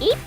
Eep.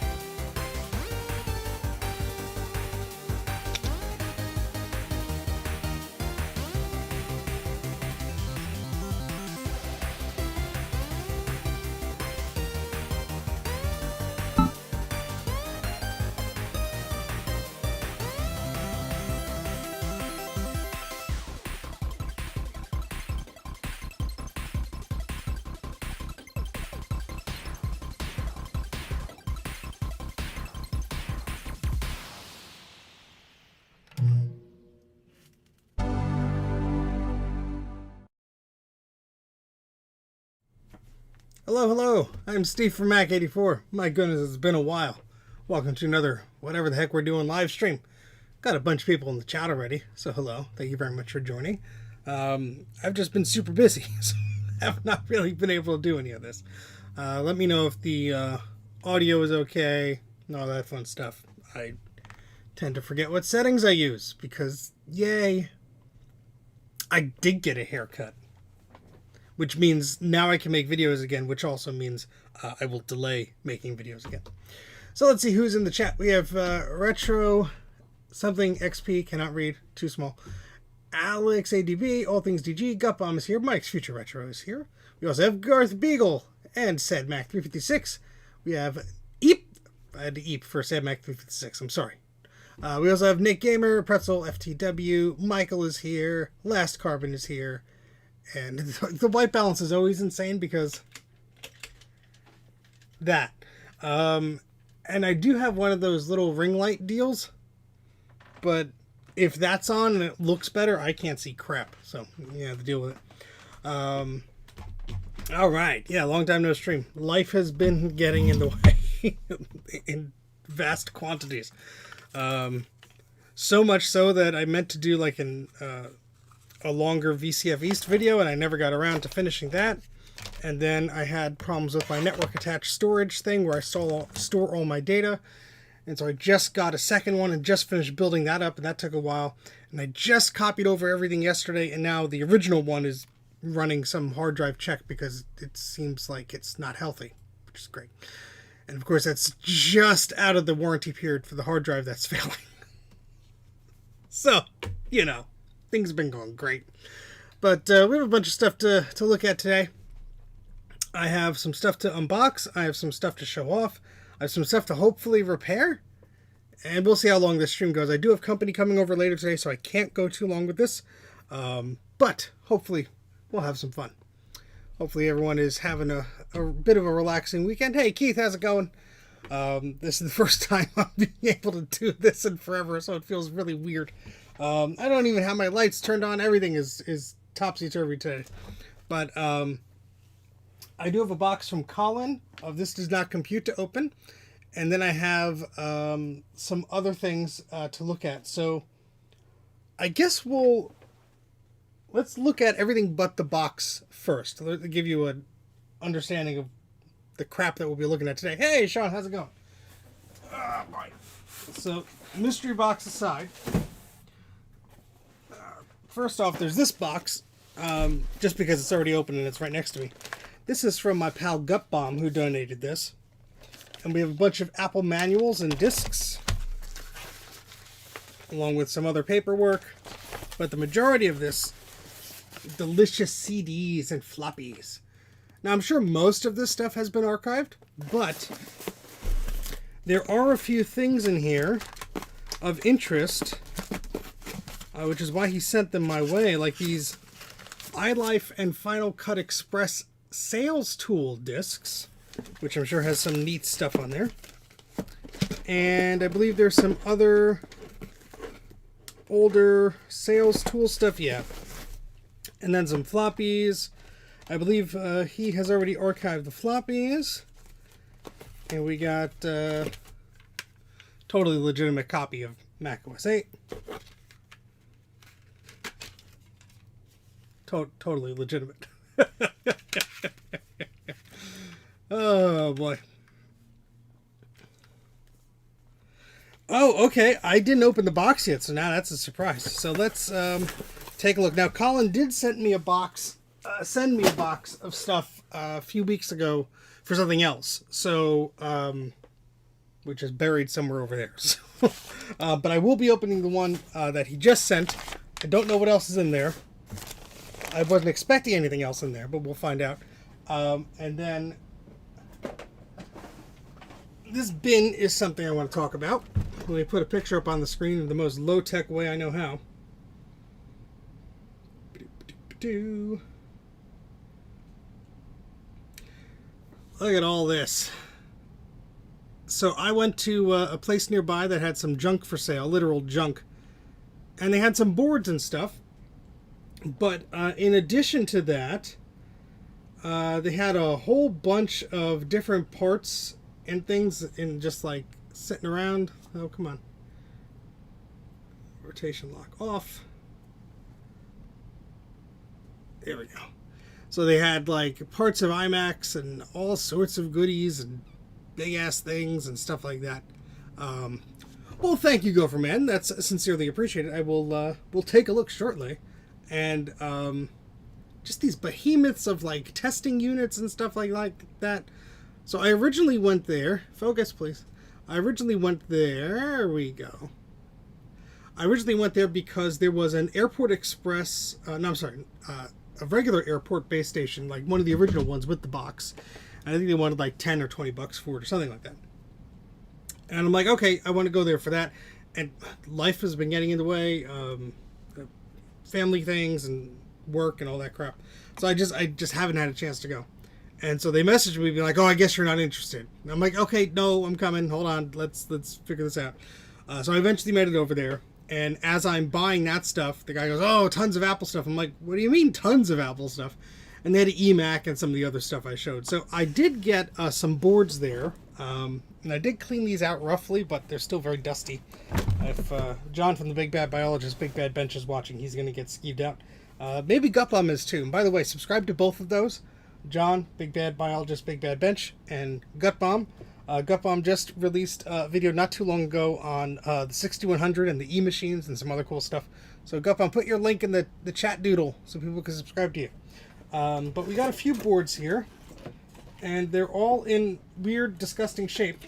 Hello, hello. I'm Steve from Mac84. My goodness, it's been a while. Welcome to another whatever the heck we're doing live stream. Got a bunch of people in the chat already, so hello. Thank you very much for joining. I've just been super busy, so have not really been able to do any of this. Let me know if the audio is okay and all that fun stuff. I tend to forget what settings I use because, yay, I did get a haircut. Which means now I can make videos again, which also means I will delay making videos again. So let's see who's in the chat. We have Retro something XP, cannot read, too small. Alex ADB, All Things DG, Gutbomb is here, Mike's Future Retro is here. We also have Garth Beagle and SadMac356. We have Eep. I had to Eep for SadMac356, I'm sorry. We also have Nick Gamer, Pretzel, FTW, Michael is here, Last Carbon is here. And the white balance is always insane because that. And I do have one of those little ring light deals. But if that's on and it looks better, I can't see crap. So, yeah, the deal with it. Alright. Yeah, long time no stream. Life has been getting in the way in vast quantities. So much so that I meant to do like a longer VCF East video, and I never got around to finishing that. And then I had problems with my network attached storage thing where I store all my data. And so I just got a second one and just finished building that up, and that took a while. And I just copied over everything yesterday, and now the original one is running some hard drive check because it seems like it's not healthy, which is great. And of course, that's just out of the warranty period for the hard drive that's failing. So, you know. Things have been going great. But we have a bunch of stuff to look at today. I have some stuff to unbox. I have some stuff to show off. I have some stuff to hopefully repair. And we'll see how long this stream goes. I do have company coming over later today, so I can't go too long with this. But hopefully we'll have some fun. Hopefully everyone is having a bit of a relaxing weekend. Hey, Keith, how's it going? This is the first time I'm being able to do this in forever, so it feels really weird. I don't even have my lights turned on. Everything is topsy-turvy today. But I do have a box from Colin of This Does Not Compute to open. And then I have some other things to look at. So I guess let's look at everything but the box first. To give you an understanding of the crap that we'll be looking at today. Hey, Sean, how's it going? Boy. So, mystery box aside. First off, there's this box, just because it's already open and it's right next to me. This is from my pal Gutbomb, who donated this. And we have a bunch of Apple manuals and discs, along with some other paperwork. But the majority of this, delicious CDs and floppies. Now, I'm sure most of this stuff has been archived, but there are a few things in here of interest, which is why he sent them my way, like these iLife and Final Cut Express sales tool discs, which I'm sure has some neat stuff on there. And I believe there's some other older sales tool stuff, yeah. And then some floppies. I believe he has already archived the floppies. And we got totally legitimate copy of Mac OS 8. Totally legitimate. Oh, boy. Oh, okay. I didn't open the box yet, so now that's a surprise. So let's take a look. Now, Colin did send me a box of stuff a few weeks ago for something else. So which is buried somewhere over there. So, but I will be opening the one that he just sent. I don't know what else is in there. I wasn't expecting anything else in there, but we'll find out. And then this bin is something I want to talk about. Let me put a picture up on the screen in the most low-tech way I know how. Look at all this. So I went to a place nearby that had some junk for sale, literal junk. And they had some boards and stuff. But in addition to that, they had a whole bunch of different parts and things in just like sitting around. Oh, come on. Rotation lock off. There we go. So they had like parts of iMacs and all sorts of goodies and big ass things and stuff like that. Well, thank you, Gopher Man. That's sincerely appreciated. I will we'll take a look shortly. And just these behemoths of like testing units and stuff like that. So I originally went there. Focus, please. I originally went there. There we go. I originally went there because there was an Airport Express. No, I'm sorry. A regular airport base station, like one of the original ones with the box. And I think they wanted like 10 or 20 bucks for it or something like that. And I'm like, okay, I want to go there for that. And life has been getting in the way. Family things and work and all that crap. So I just haven't had a chance to go. And so they messaged me, be like, "Oh, I guess you're not interested." And I'm like, "Okay, no, I'm coming. Hold on, let's figure this out." So I eventually made it over there. And as I'm buying that stuff, the guy goes, "Oh, tons of Apple stuff." I'm like, "What do you mean tons of Apple stuff?" And they had an eMac and some of the other stuff I showed. So I did get some boards there. And I did clean these out roughly, but they're still very dusty. If John from the Big Bad Biologist, Big Bad Bench is watching, he's going to get skeeved out. Maybe Gutbum is too. And by the way, subscribe to both of those. John, Big Bad Biologist, Big Bad Bench, and Gutbomb. Gutbomb just released a video not too long ago on the 6100 and the E-machines and some other cool stuff. So Gutbomb, put your link in the chat doodle so people can subscribe to you. But we got a few boards here, and they're all in weird, disgusting shape,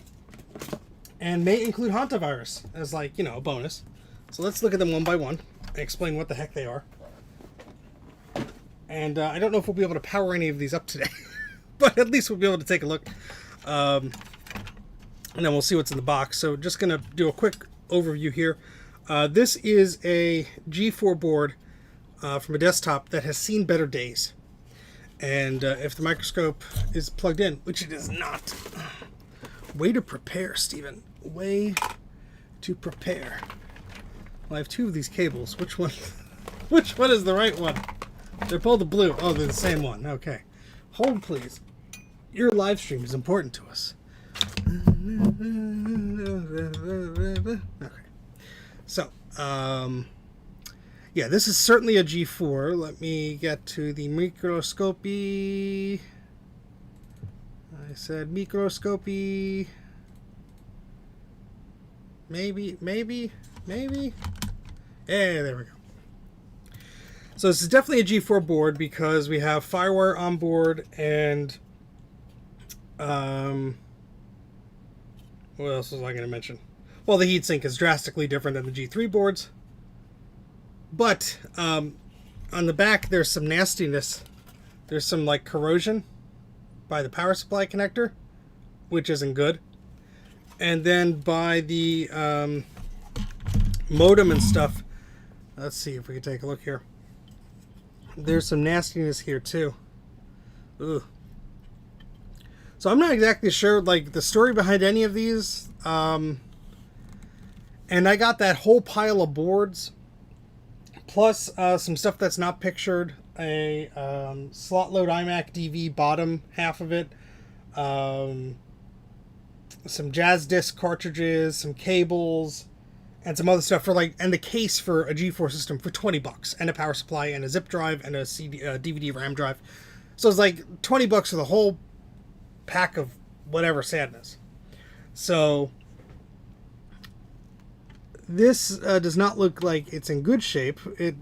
and may include hantavirus as, like, you know, a bonus. So let's look at them one by one and explain what the heck they are. And I don't know if we'll be able to power any of these up today, but at least we'll be able to take a look. And then we'll see what's in the box. So just going to do a quick overview here. This is a G4 board from a desktop that has seen better days. And if the microscope is plugged in, which it is not. Way to prepare, Steven. Way to prepare. Well, I have two of these cables. Which one? Which one is the right one? They're both the blue. Oh, they're the same one. Okay. Hold, please. Your live stream is important to us. Okay. So, yeah, this is certainly a G4. Let me get to the microscopy. I said microscopy. Maybe. Yeah, there we go. So this is definitely a G4 board because we have FireWire on board and what else was I going to mention? Well, the heatsink is drastically different than the G3 boards. But on the back, there's some nastiness. There's some like corrosion by the power supply connector, which isn't good. And then by the modem and stuff, let's see if we can take a look here. There's some nastiness here too. Ugh. So I'm not exactly sure like the story behind any of these. And I got that whole pile of boards, plus some stuff that's not pictured. A slot load iMac DV bottom half of it. Some Jazz Disc cartridges, some cables, and some other stuff for like, and the case for a G4 system for 20 bucks, and a power supply, and a zip drive, and a DVD RAM drive. So it's like 20 bucks for the whole pack of whatever sadness. So this does not look like it's in good shape. It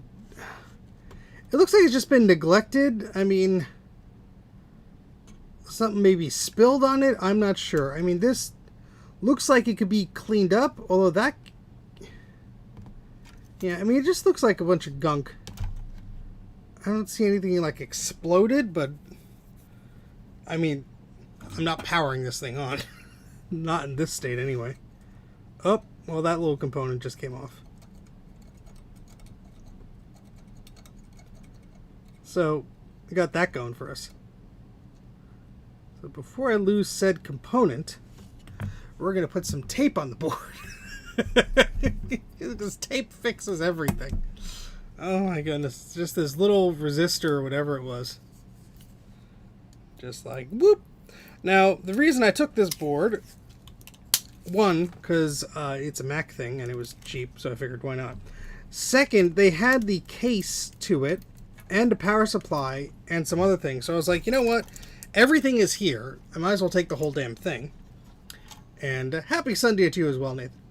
looks like it's just been neglected. I mean, something maybe spilled on it. I'm not sure. I mean, this Looks like it could be cleaned up, although that... Yeah, I mean, it just looks like a bunch of gunk. I don't see anything like exploded, but... I mean, I'm not powering this thing on. Not in this state, anyway. Oh, well, that little component just came off. So, we got that going for us. So before I lose said component, we're going to put some tape on the board. This tape fixes everything. Oh my goodness. Just this little resistor or whatever it was. Just like, whoop. Now, the reason I took this board, one, because it's a Mac thing and it was cheap, so I figured why not. Second, they had the case to it and a power supply and some other things. So I was like, you know what? Everything is here. I might as well take the whole damn thing. And happy Sunday to you as well, Nathan.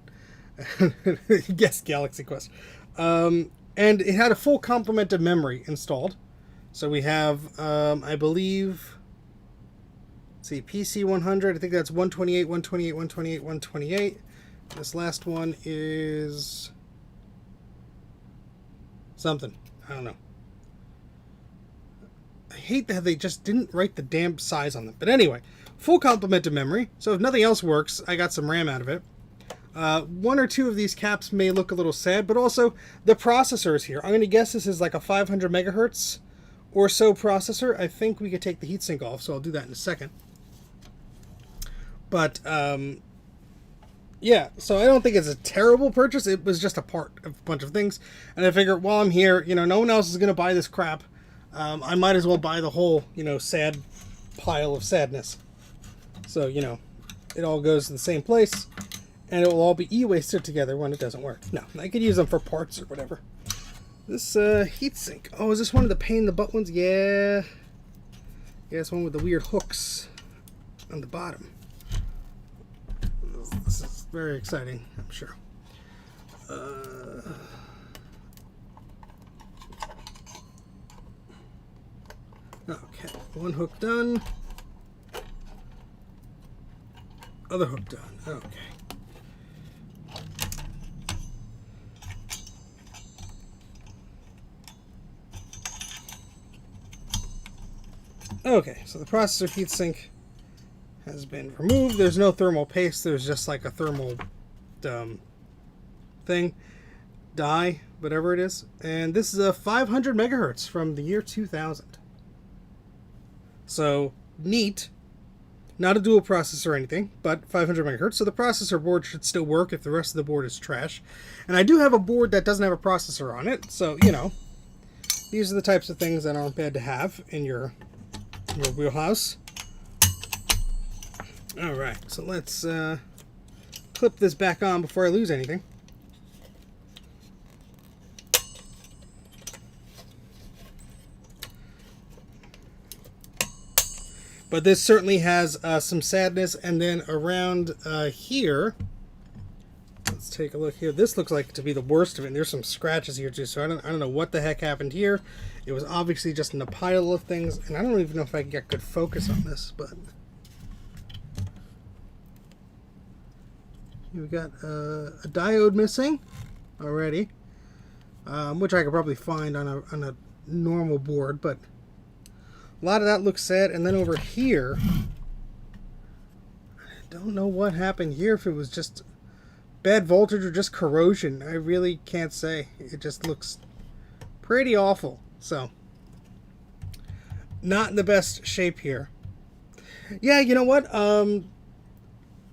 Yes, Galaxy Quest. And it had a full complement of memory installed. So we have, I believe, let's see, PC 100. I think that's 128, 128, 128, 128. This last one is something. I don't know. I hate that they just didn't write the damn size on them. But anyway, full complement of memory. So if nothing else works, I got some RAM out of it. One or two of these caps may look a little sad, but also the processor is here. I'm going to guess this is like a 500 megahertz or so processor. I think we could take the heatsink off, so I'll do that in a second. But, yeah, so I don't think it's a terrible purchase. It was just a part of a bunch of things. And I figured, while I'm here, you know, no one else is going to buy this crap. I might as well buy the whole, you know, sad pile of sadness. So, you know, it all goes to the same place. And it will all be e-wasted together when it doesn't work. No, I could use them for parts or whatever. This heatsink. Oh, is this one of the pain in the butt ones? Yeah. Yeah, it's one with the weird hooks on the bottom. This is very exciting, I'm sure. Okay, one hook done. Other hook done. Okay. Okay, so the processor heatsink has been removed. There's no thermal paste. There's just like a thermal thing, die, whatever it is. And this is a 500 megahertz from the year 2000. So, neat. Not a dual processor or anything, but 500 megahertz. So the processor board should still work if the rest of the board is trash. And I do have a board that doesn't have a processor on it. So, you know, these are the types of things that aren't bad to have in your wheelhouse. Alright, so let's clip this back on before I lose anything. But this certainly has some sadness. And then around here, let's take a look here. This looks like to be the worst of it. And there's some scratches here too, so I don't know what the heck happened here. It was obviously just in a pile of things, and I don't even know if I can get good focus on this, but we've got a diode missing already, which I could probably find on a normal board, but a lot of that looks sad. And then over here, I don't know what happened here, if it was just bad voltage or just corrosion. I really can't say. It just looks pretty awful. So, not in the best shape here. Yeah, you know what?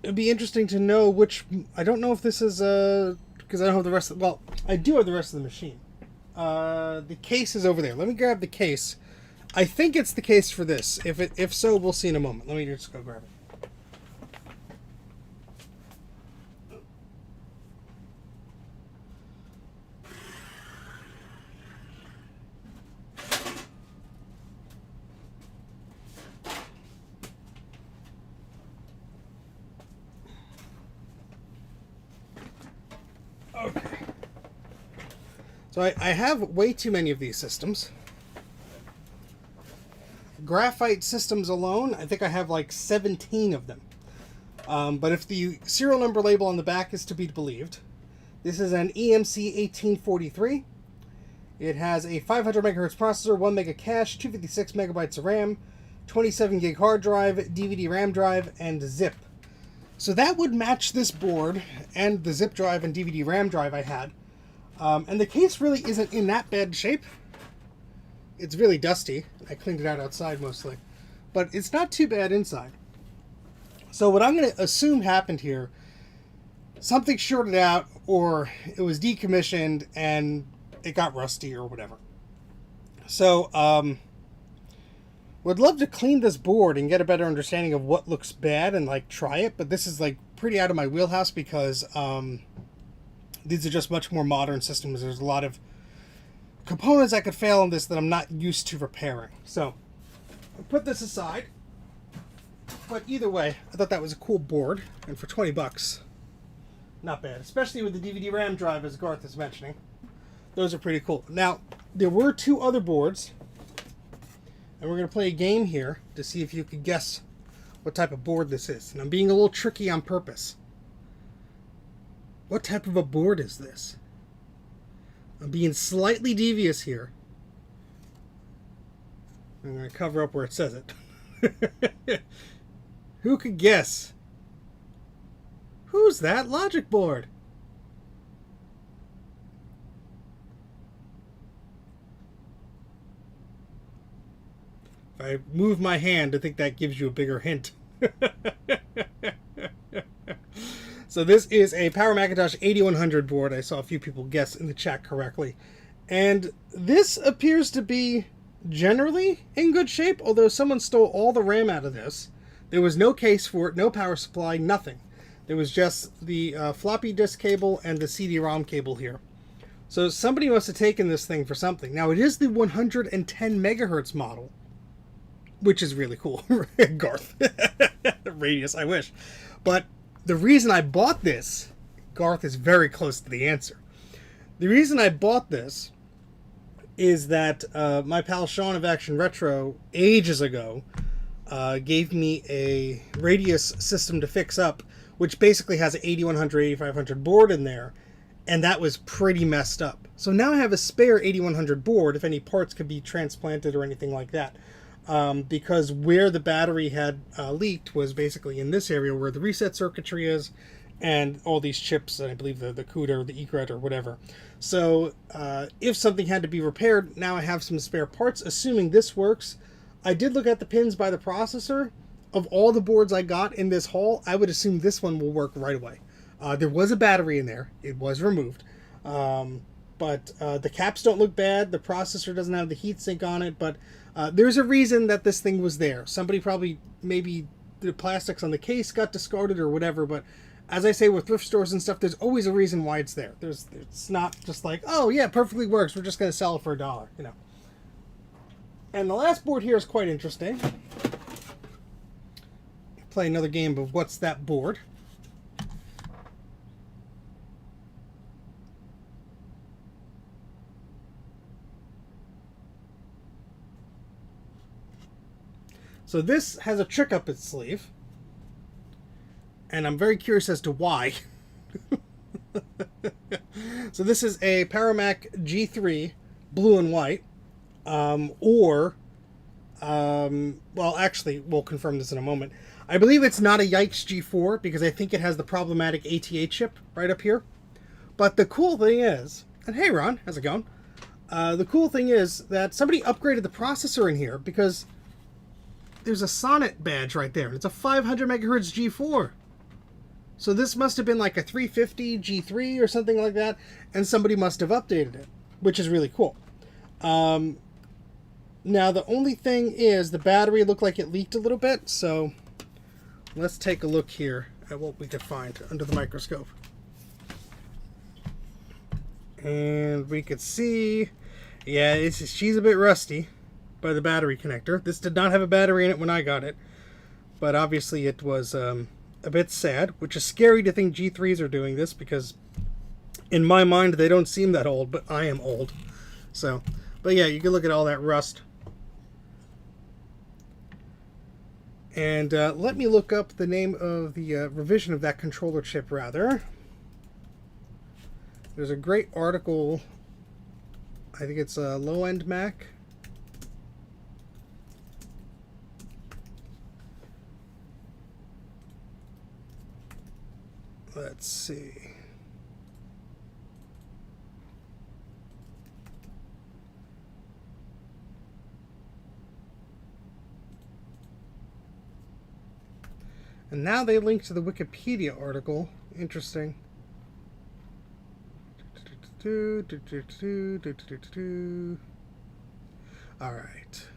It'd be interesting to know which... I don't know if this is... because I don't have the rest of... Well, I do have the rest of the machine. The case is over there. Let me grab the case. I think it's the case for this. If so, we'll see in a moment. Let me just go grab it. Okay. So I have way too many of these systems. Graphite systems alone, I think I have like 17 of them. But if the serial number label on the back is to be believed, this is an EMC 1843. It has a 500 megahertz processor, 1 mega cache, 256 megabytes of RAM, 27 gig hard drive, DVD RAM drive, and zip. So that would match this board and the zip drive and DVD RAM drive I had. And the case really isn't in that bad shape. It's really dusty. I cleaned it out outside mostly. But it's not too bad inside. So what I'm going to assume happened here, something shorted out or it was decommissioned and it got rusty or whatever. So, would love to clean this board and get a better understanding of what looks bad and like try it, but this is like pretty out of my wheelhouse because these are just much more modern systems. There's a lot of components that could fail on this that I'm not used to repairing. So I'll put this aside. But either way, I thought that was a cool board, and for 20 bucks, not bad. Especially with the DVD RAM drive, as Garth is mentioning. Those are pretty cool. Now, there were 2 other boards, and we're going to play a game here to see if you can guess what type of board this is. And I'm being a little tricky on purpose. What type of a board is this? I'm being slightly devious here. I'm going to cover up where it says it. Who could guess? Who's that logic board? If I move my hand, I think that gives you a bigger hint. So this is a PowerMac 8100 board. I saw a few people guess in the chat correctly. And this appears to be generally in good shape, although someone stole all the RAM out of this. There was no case for it, no power supply, nothing. There was just the floppy disk cable and the CD-ROM cable here. So somebody must have taken this thing for something. Now it is the 110 megahertz model, which is really cool. Garth. Radius, I wish. But the reason I bought this, Garth is very close to the answer. The reason I bought this is that my pal Sean of Action Retro, ages ago, gave me a Radius system to fix up, which basically has an 8100, 8500 board in there, and that was pretty messed up. So now I have a spare 8100 board, if any parts could be transplanted or anything like that. Because where the battery had leaked was basically in this area where the reset circuitry is and all these chips, and I believe the CUDA or the EGRET or whatever. So if something had to be repaired, now I have some spare parts, assuming this works. I did look at the pins by the processor. Of all the boards I got in this haul, I would assume this one will work right away. There was a battery in there. It was removed. But the caps don't look bad. The processor doesn't have the heatsink on it, but there's a reason that this thing was there. Somebody probably, maybe the plastics on the case got discarded or whatever, but as I say with thrift stores and stuff, there's always a reason why it's there. It's not just like, oh yeah, perfectly works, we're just going to sell it for $1, you know. And the last board here is quite interesting. Play another game of What's That Board? So this has a trick up its sleeve, and I'm very curious as to why. So this is a PowerMac G3 blue and white, well, actually, we'll confirm this in a moment. I believe it's not a Yikes G4 because I think it has the problematic ATA chip right up here. But the cool thing is, and hey Ron, how's it going? The cool thing is that somebody upgraded the processor in here because there's a Sonnet badge right there. It's a 500 megahertz G4. So this must have been like a 350 G3 or something like that, and somebody must have updated it, which is really cool. Now the only thing is the battery looked like it leaked a little bit, so let's take a look here at what we could find under the microscope. And we could see, yeah, she's a bit rusty by the battery connector. This did not have a battery in it when I got it, but obviously it was a bit sad, which is scary to think G3s are doing this because in my mind they don't seem that old, but I am old. So, but yeah, you can look at all that rust. And let me look up the name of the revision of that controller chip, rather. There's a great article, I think it's a low-end Mac. Let's see. And now they link to the Wikipedia article. Interesting. Alright.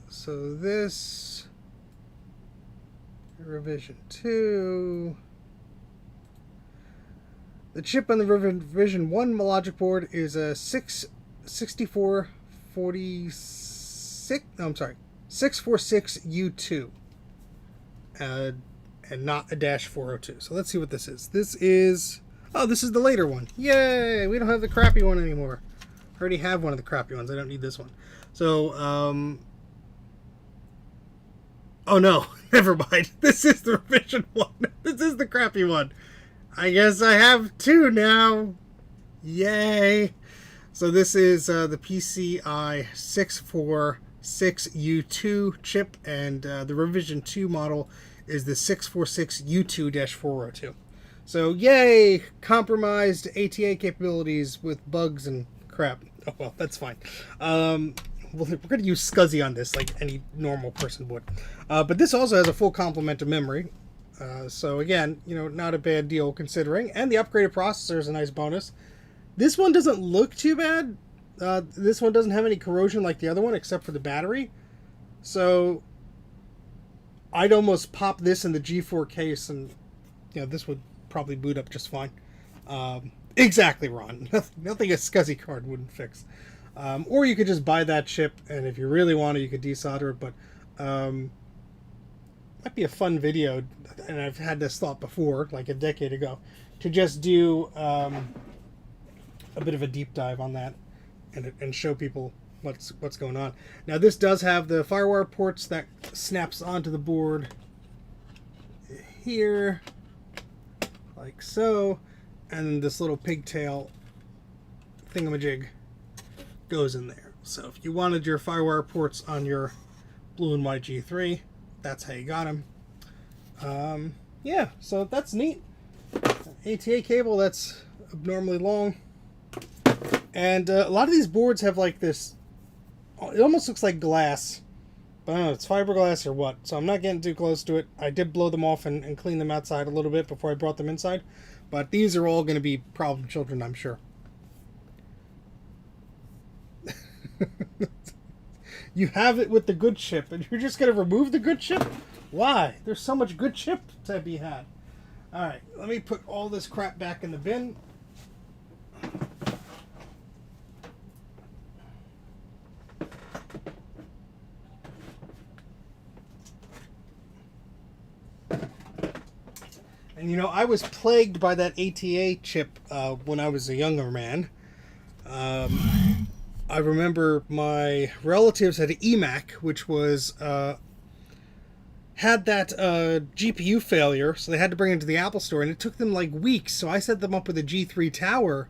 So this revision 2. The chip on the revision 1 logic board is a 646 U2. And not a -402. So let's see what this is. This is the later one. Yay! We don't have the crappy one anymore. I already have one of the crappy ones. I don't need this one. So, oh no, never mind. This is the revision one. This is the crappy one. I guess I have 2 now. Yay! So this is the PCI 646U2 chip, and the revision 2 model is the 646 U2-402. So, yay! Compromised ATA capabilities with bugs and crap. Oh, well, that's fine. We're going to use SCSI on this like any normal person would. But this also has a full complement of memory. So, again, not a bad deal considering. And the upgraded processor is a nice bonus. This one doesn't look too bad. This one doesn't have any corrosion like the other one, except for the battery. So I'd almost pop this in the G4 case, and this would probably boot up just fine. Exactly, Ron. Nothing a SCSI card wouldn't fix. Or you could just buy that chip, and if you really wanted, you could desolder it. But might be a fun video, and I've had this thought before, like a decade ago, to just do a bit of a deep dive on that and show people what's going on. Now this does have the FireWire ports that snaps onto the board here, like so, and then this little pigtail thingamajig goes in there. So if you wanted your FireWire ports on your blue and white G3, that's how you got them. Yeah, so that's neat. ATA cable that's abnormally long. And a lot of these boards have like this, it almost looks like glass, but I don't know, it's fiberglass or what, so I'm not getting too close to it. I did blow them off and clean them outside a little bit before I brought them inside, but these are all going to be problem children, I'm sure. You have it with the good chip, and you're just going to remove the good chip? Why? There's so much good chip to be had. Alright, let me put all this crap back in the bin. And I was plagued by that ATA chip when I was a younger man. I remember my relatives had an eMac, which was had that GPU failure, so they had to bring it to the Apple Store, and it took them like weeks. So I set them up with a G3 Tower,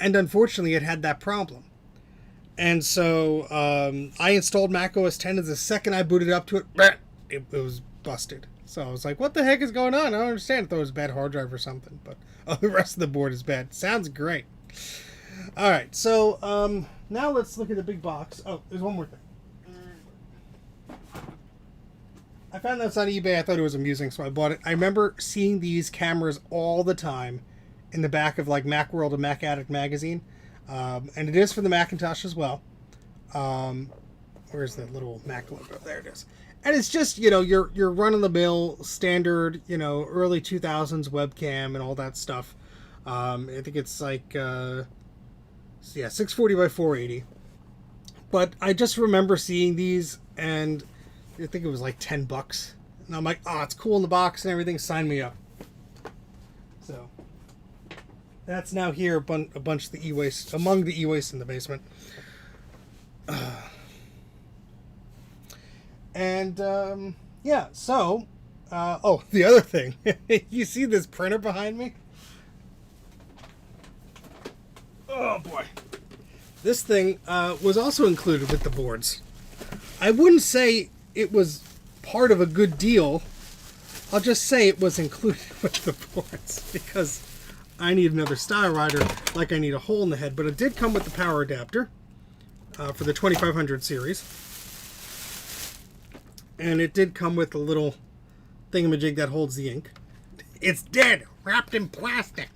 and unfortunately it had that problem. And so I installed Mac OS X, and the second I booted up to it, it was busted. So I was like, what the heck is going on? I don't understand. I thought it was a bad hard drive or something, but the rest of the board is bad. Sounds great. All right, so now let's look at the big box. Oh, there's one more thing. I found this on eBay. I thought it was amusing, so I bought it. I remember seeing these cameras all the time in the back of like Macworld and Mac Addict magazine, and it is for the Macintosh as well. Where's the little Mac logo? There it is. And it's just, your run-of-the-mill standard, early 2000s webcam and all that stuff. I think it's like, 640 by 480. But I just remember seeing these, and I think it was like $10. And I'm like, oh, it's cool in the box and everything. Sign me up. So that's now here, a bunch of the e-waste, among the e-waste in the basement. And yeah, so, oh, the other thing. You see this printer behind me? Oh, boy. This thing was also included with the boards. I wouldn't say it was part of a good deal. I'll just say it was included with the boards because I need another style rider like I need a hole in the head. But it did come with the power adapter for the 2500 series. And it did come with a little thingamajig that holds the ink. It's dead, wrapped in plastic.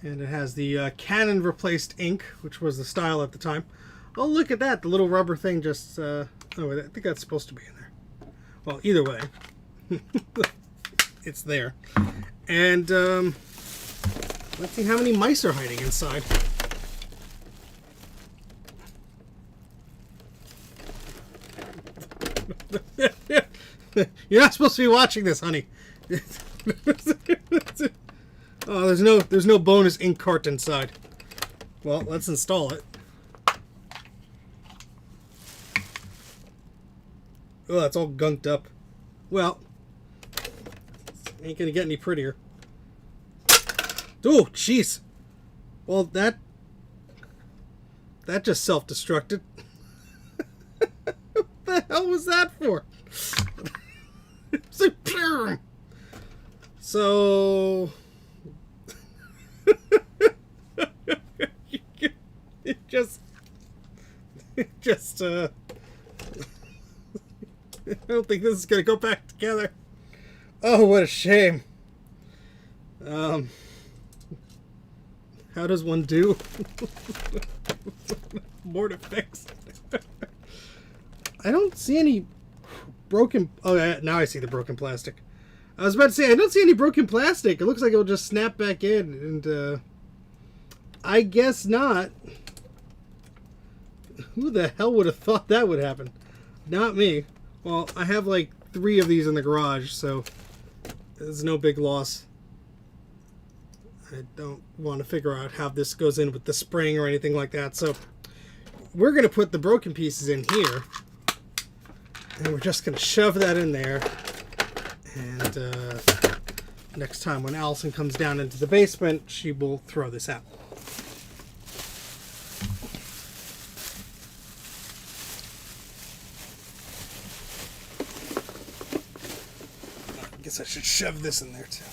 And it has the Canon replaced ink, which was the style at the time. Oh, look at that. The little rubber thing just... oh, I think that's supposed to be in there. Well, either way. It's there. And let's see how many mice are hiding inside. You're not supposed to be watching this, honey. Oh, there's no bonus ink cart inside. Well, let's install it. Oh, that's all gunked up. Well, ain't gonna get any prettier. Oh, jeez. Well, that just self-destructed. What the hell was that for? It's like, so it just I don't think this is gonna go back together. Oh, what a shame. How does one do? More to fix. I don't see any broken... Oh, yeah, now I see the broken plastic. I was about to say, I don't see any broken plastic. It looks like it'll just snap back in, and I guess not. Who the hell would have thought that would happen? Not me. Well, I have like 3 of these in the garage, so it's no big loss. I don't want to figure out how this goes in with the spring or anything like that, so we're going to put the broken pieces in here, and we're just going to shove that in there, and next time when Allison comes down into the basement, she will throw this out. I guess I should shove this in there too.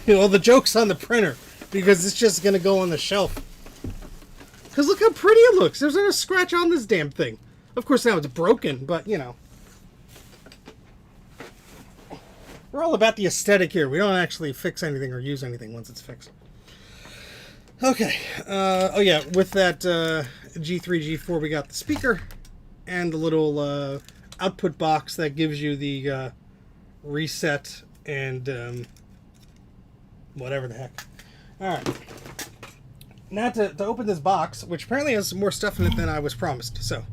Well, the joke's on the printer because it's just going to go on the shelf. Because look how pretty it looks. There's not a scratch on this damn thing. Of course, now it's broken, but you know. We're all about the aesthetic here. We don't actually fix anything or use anything once it's fixed. Okay. Oh, yeah. With that G3, G4, we got the speaker and the little output box that gives you the reset and whatever the heck. Alright. Now to open this box, which apparently has some more stuff in it than I was promised. So,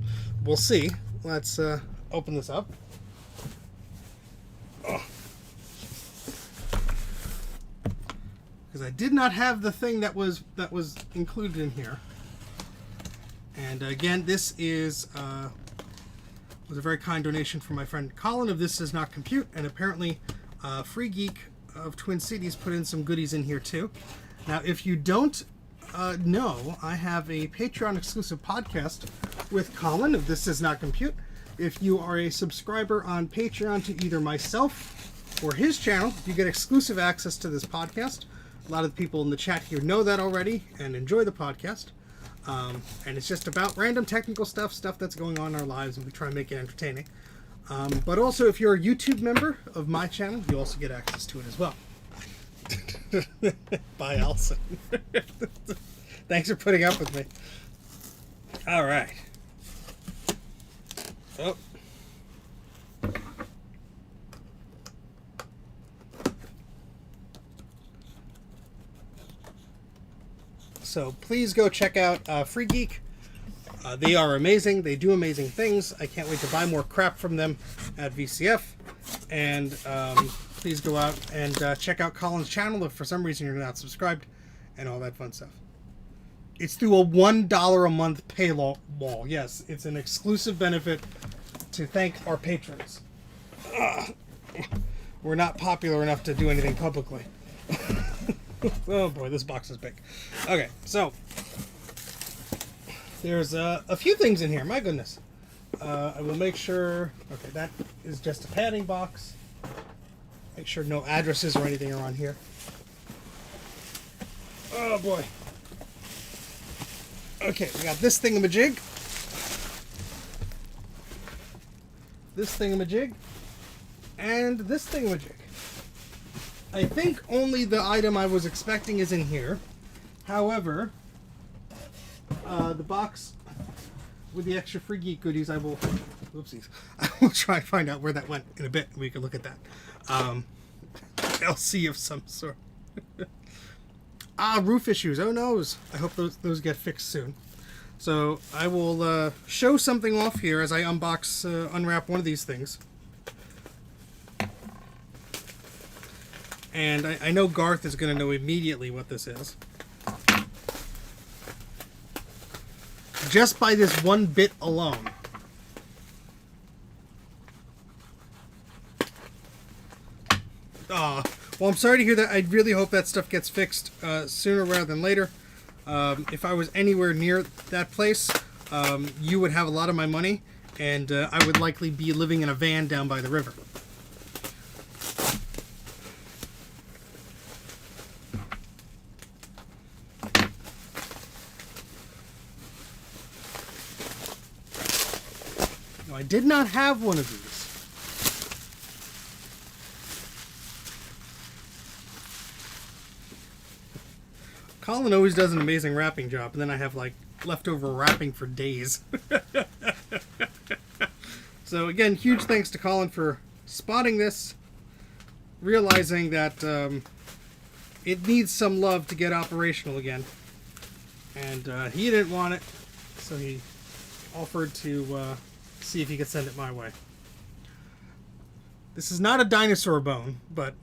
we'll see. Let's open this up. Oh. Because I did not have the thing that was included in here. And again, this is was a very kind donation from my friend Colin of This Does Not Compute, and apparently Free Geek of Twin Cities put in some goodies in here too. Now, if you don't know, I have a Patreon exclusive podcast with Colin of This Does Not Compute. If you are a subscriber on Patreon to either myself or his channel, you get exclusive access to this podcast. A lot of the people in the chat here know that already and enjoy the podcast. And it's just about random technical stuff that's going on in our lives, and we try and make it entertaining. But also, if you're a YouTube member of my channel, you also get access to it as well. Bye, Allison. Thanks for putting up with me. All right. Oh. So please go check out Free Geek. They are amazing. They do amazing things. I can't wait to buy more crap from them at VCF. And please go out and check out Colin's channel if for some reason you're not subscribed, and all that fun stuff. It's through a $1 a month paywall. Yes, it's an exclusive benefit to thank our patrons. We're not popular enough to do anything publicly. Oh boy, this box is big. Okay, so there's a few things in here. My goodness. I will make sure. Okay, that is just a padding box. Make sure no addresses or anything are on here. Oh boy. Okay, we got this thingamajig. This thingamajig. And this thingamajig. I think only the item I was expecting is in here. However, the box with the extra free geek goodies, I will try and find out where that went in a bit. We can look at that. LC of some sort. Roof issues. Oh noes. I hope those get fixed soon. So I will show something off here as I unwrap one of these things. And I know Garth is going to know immediately what this is. Just by this one bit alone. Well, I'm sorry to hear that. I really hope that stuff gets fixed sooner rather than later. If I was anywhere near that place, you would have a lot of my money, and I would likely be living in a van down by the river. No, I did not have one of these. Colin always does an amazing wrapping job, and then I have like leftover wrapping for days. So again, huge thanks to Colin for spotting this, realizing that it needs some love to get operational again, and he didn't want it, so he offered to see if he could send it my way. This is not a dinosaur bone, but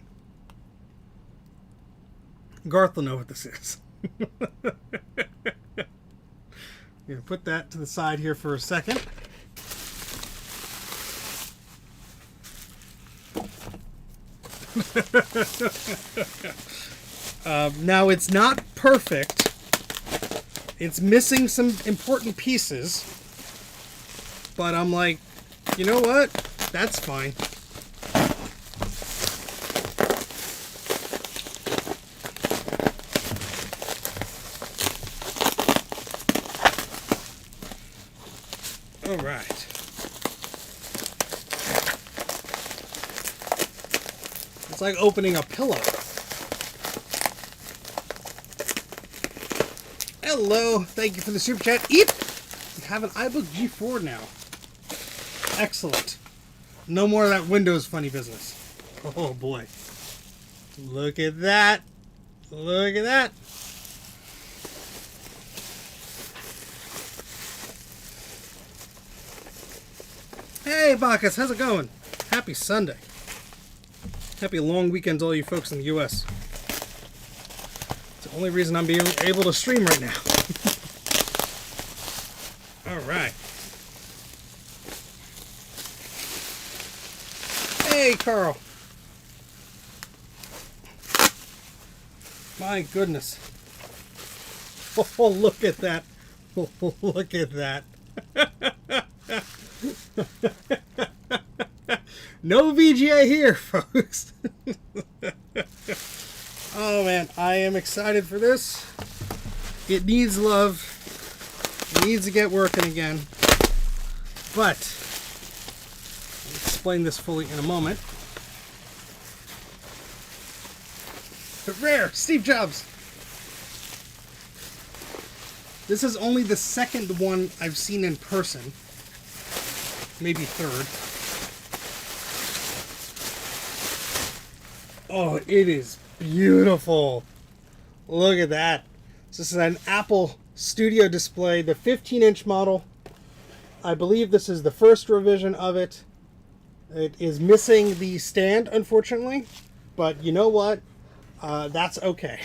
Garth will know what this is. Yeah, put that to the side here for a second. Now it's not perfect. It's missing some important pieces, but I'm like, you know what? That's fine. All right. It's like opening a pillow. Hello. Thank you for the super chat. Eep! We have an iBook G4 now. Excellent. No more of that Windows funny business. Oh boy. Look at that. Look at that. Hey, Bacchus, how's it going? Happy Sunday. Happy long weekends, all you folks in the U.S. It's the only reason I'm being able to stream right now. All right. Hey, Carl. My goodness. Oh, look at that. Oh, look at that. No VGA here, folks. Oh man, I am excited for this. It needs love. It needs to get working again. But I'll explain this fully in a moment. Rare, Steve Jobs. This is only the second one I've seen in person. Maybe third. Oh, it is beautiful. Look at that. This is an Apple Studio display, the 15-inch model. I believe this is the first revision of it. It is missing the stand, unfortunately. But you know what? That's okay.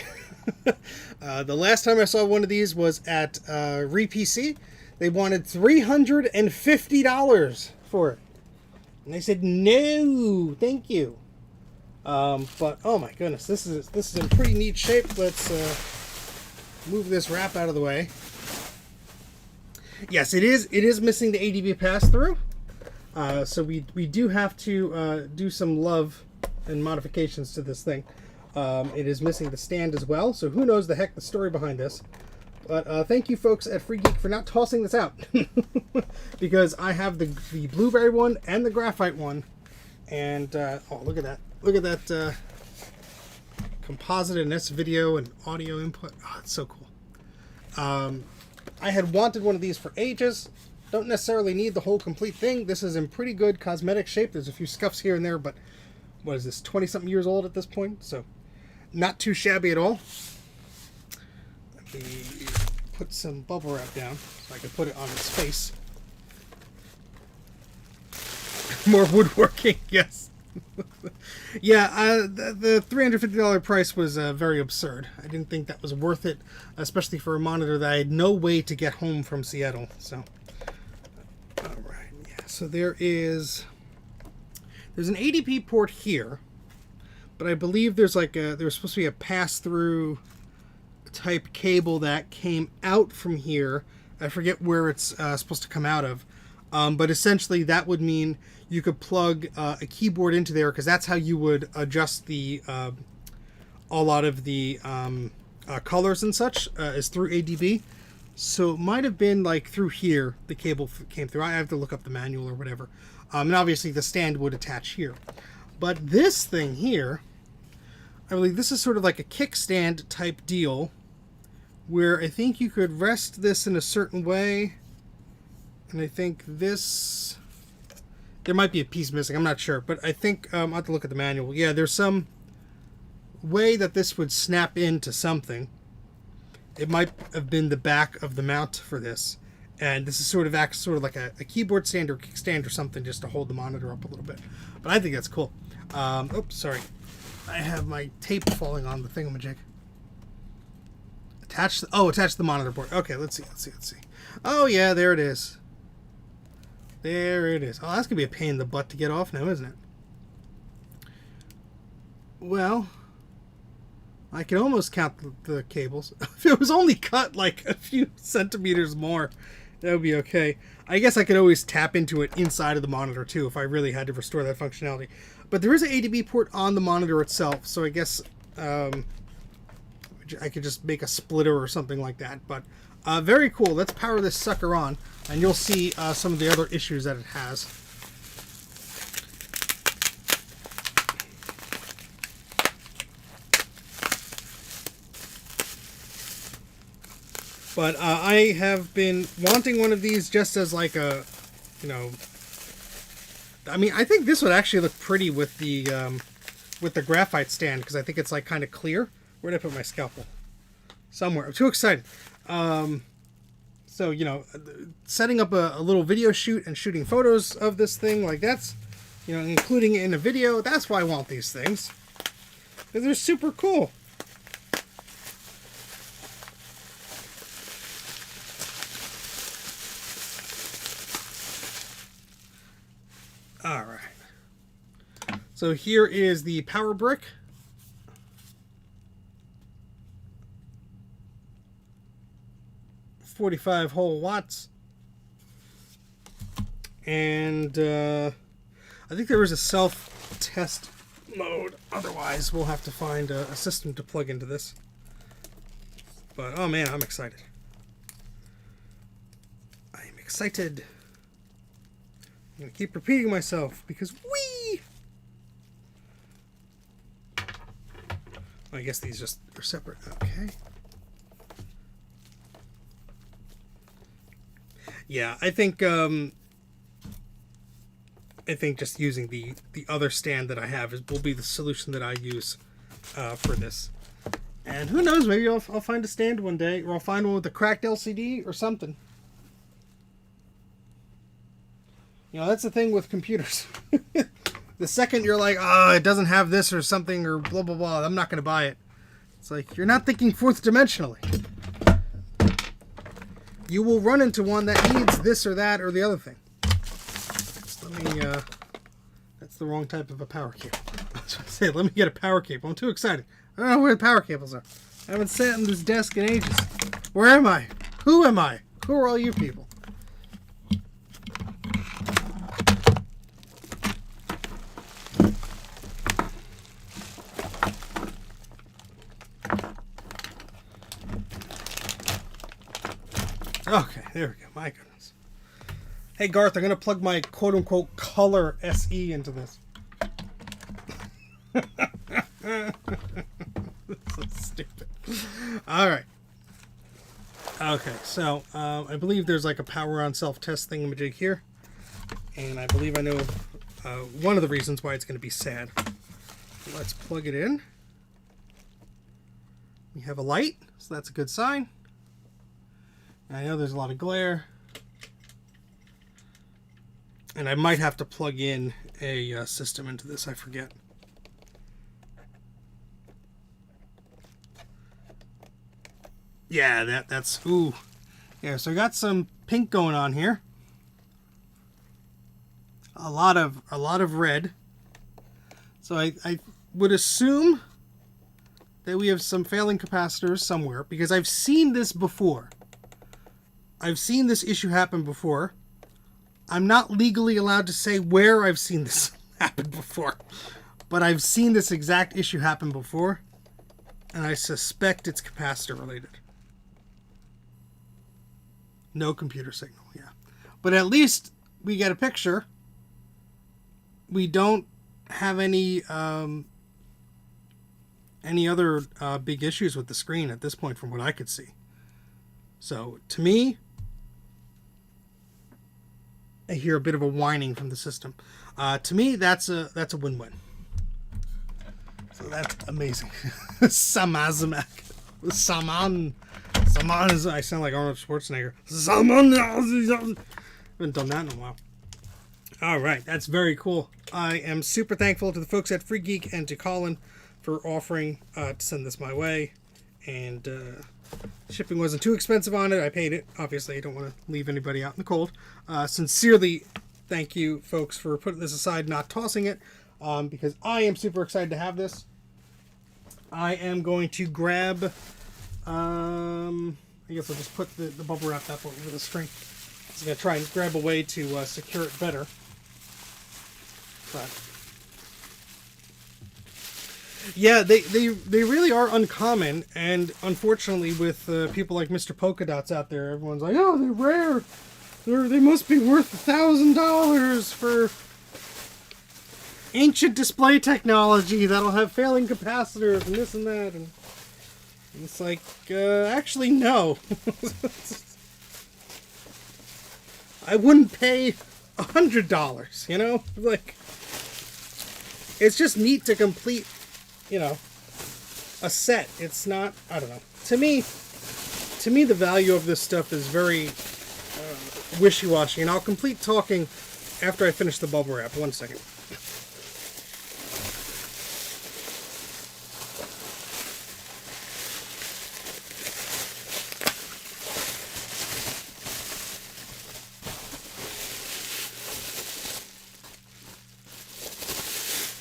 The last time I saw one of these was at RePC. They wanted $350 for it. And they said, no, thank you. But, oh my goodness, this is in pretty neat shape. Let's move this wrap out of the way. Yes, it is missing the ADB pass-through. So we do have to do some love and modifications to this thing. It is missing the stand as well, so who knows the heck the story behind this. But thank you folks at Free Geek for not tossing this out. Because I have the blueberry one and the graphite one. And, oh, look at that. Look at that composite NS video and audio input. Oh, it's so cool. I had wanted one of these for ages. Don't necessarily need the whole complete thing. This is in pretty good cosmetic shape. There's a few scuffs here and there, but what is this, 20-something years old at this point? So not too shabby at all. Let me put some bubble wrap down so I can put it on its face. More woodworking, yes. Yeah, the $350 price was very absurd. I didn't think that was worth it, especially for a monitor that I had no way to get home from Seattle. So, all right, yeah. So there's an ADP port here, but I believe there's there's supposed to be a pass-through type cable that came out from here. I forget where it's supposed to come out of. But essentially that would mean you could plug a keyboard into there, because that's how you would adjust a lot of the colors and such is through ADB. So it might have been like through here the cable came through. I have to look up the manual or whatever. And obviously the stand would attach here. But this thing here, I believe this is sort of like a kickstand type deal, where I think you could rest this in a certain way. And I think this, there might be a piece missing, I'm not sure, but I think I'll have to look at the manual. Yeah, there's some way that this would snap into something. It might have been the back of the mount for this, and this is sort of acts sort of like a keyboard stand or kickstand or something, just to hold the monitor up a little bit. But I think that's cool. Oops, sorry, I have my tape falling on the thingamajig. Attach the monitor board. Okay, let's see. Oh yeah, there it is. There it is. Oh, that's going to be a pain in the butt to get off now, isn't it? Well, I can almost count the cables. If it was only cut like a few centimeters more, that would be okay. I guess I could always tap into it inside of the monitor too if I really had to restore that functionality. But there is an ADB port on the monitor itself, so I guess I could just make a splitter or something like that. But very cool. Let's power this sucker on, and you'll see some of the other issues that it has. But I have been wanting one of these just as like a, you know, I mean, I think this would actually look pretty with the graphite stand, because I think it's like kind of clear. Where did I put my scalpel? Somewhere. I'm too excited. So, you know, setting up a little video shoot and shooting photos of this thing, like that's, you know, including it in a video, that's why I want these things. Because they're super cool. All right. So here is the power brick. .45 whole watts, and I think there is a self-test mode. Otherwise, we'll have to find a system to plug into this. But oh man, I'm excited. I'm excited. I'm gonna keep repeating myself because whee! I guess these just are separate. Okay. Yeah, I think just using the other stand that I have will be the solution that I use for this. And who knows, maybe I'll find a stand one day, or I'll find one with a cracked LCD or something. You know, that's the thing with computers. The second you're like, oh, it doesn't have this or something or blah, blah, blah, I'm not going to buy it. It's like, you're not thinking fourth dimensionally. You will run into one that needs this or that or the other thing. So let me, that's the wrong type of a power cable. I was going to say, let me get a power cable. I'm too excited. I don't know where the power cables are. I haven't sat on this desk in ages. Where am I? Who am I? Who are all you people? Okay, there we go. My goodness. Hey, Garth, I'm going to plug my quote-unquote color SE into this. So stupid. All right. Okay, so I believe there's like a power on self-test thingamajig here. And I believe I know one of the reasons why it's going to be sad. Let's plug it in. We have a light, so that's a good sign. I know there's a lot of glare. And I might have to plug in a system into this, I forget. Yeah, that's, ooh. Yeah, so I got some pink going on here. A lot of red. So I would assume that we have some failing capacitors somewhere, because I've seen this before. I've seen this issue happen before. I'm not legally allowed to say where I've seen this happen before, but I've seen this exact issue happen before, and I suspect it's capacitor related. No computer signal, yeah. But at least we get a picture. We don't have any other big issues with the screen at this point from what I could see. So, to me, I hear a bit of a whining from the system. To me, that's a win-win. So that's amazing. Samazamak. Saman is, I sound like Arnold Schwarzenegger. Saman. I haven't done that in a while. All right, that's very cool. I am super thankful to the folks at Free Geek and to Colin for offering to send this my way. And shipping wasn't too expensive on it. I paid it. Obviously, I don't want to leave anybody out in the cold. Sincerely, thank you, folks, for putting this aside, not tossing it, because I am super excited to have this. I am going to grab, I guess I'll just put the bubble wrap up over the string. I'm going to try and grab a way to secure it better. But yeah, they really are uncommon, and unfortunately with people like Mr. Polka Dots out there, everyone's like, oh, they're rare. They must be worth $1,000 for ancient display technology that'll have failing capacitors and this and that. And it's like, actually, no. I wouldn't pay $100, you know? Like, it's just neat to complete, you know, a set. It's not, I don't know. To me, the value of this stuff is very wishy-washy, and I'll complete talking after I finish the bubble wrap. 1 second.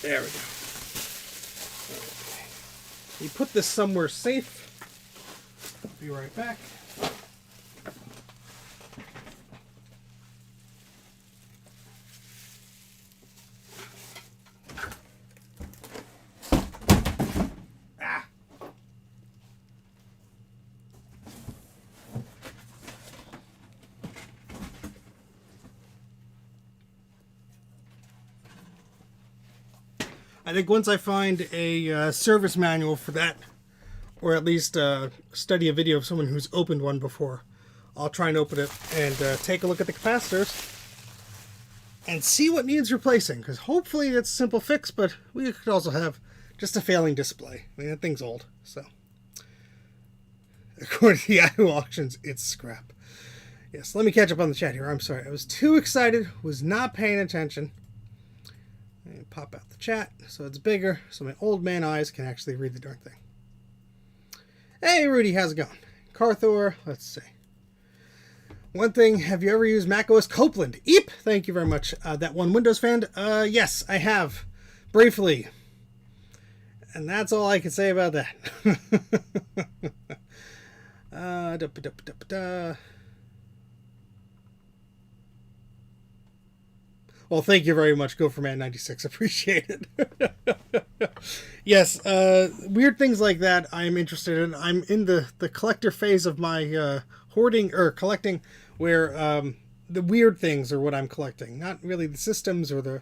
There we go. Okay. You put this somewhere safe. I'll be right back. I think once I find a service manual for that, or at least study a video of someone who's opened one before, I'll try and open it and take a look at the capacitors and see what needs replacing, because hopefully it's a simple fix, but we could also have just a failing display. I mean, that thing's old, so. According to Yahoo Auctions, it's scrap. Yes, let me catch up on the chat here. I'm sorry. I was too excited, was not paying attention. pop out the chat so it's bigger, so my old man eyes can actually read the darn thing. Hey Rudy, how's it going? Carthor, let's see. One thing, have you ever used macOS Copeland? Eep, thank you very much. That one Windows fan? Yes, I have. Briefly. And that's all I can say about that. Well, thank you very much, GopherMan96. Appreciate it. Yes, weird things like that I'm interested in. I'm in the collector phase of my hoarding or collecting, where the weird things are what I'm collecting. Not really the systems or the...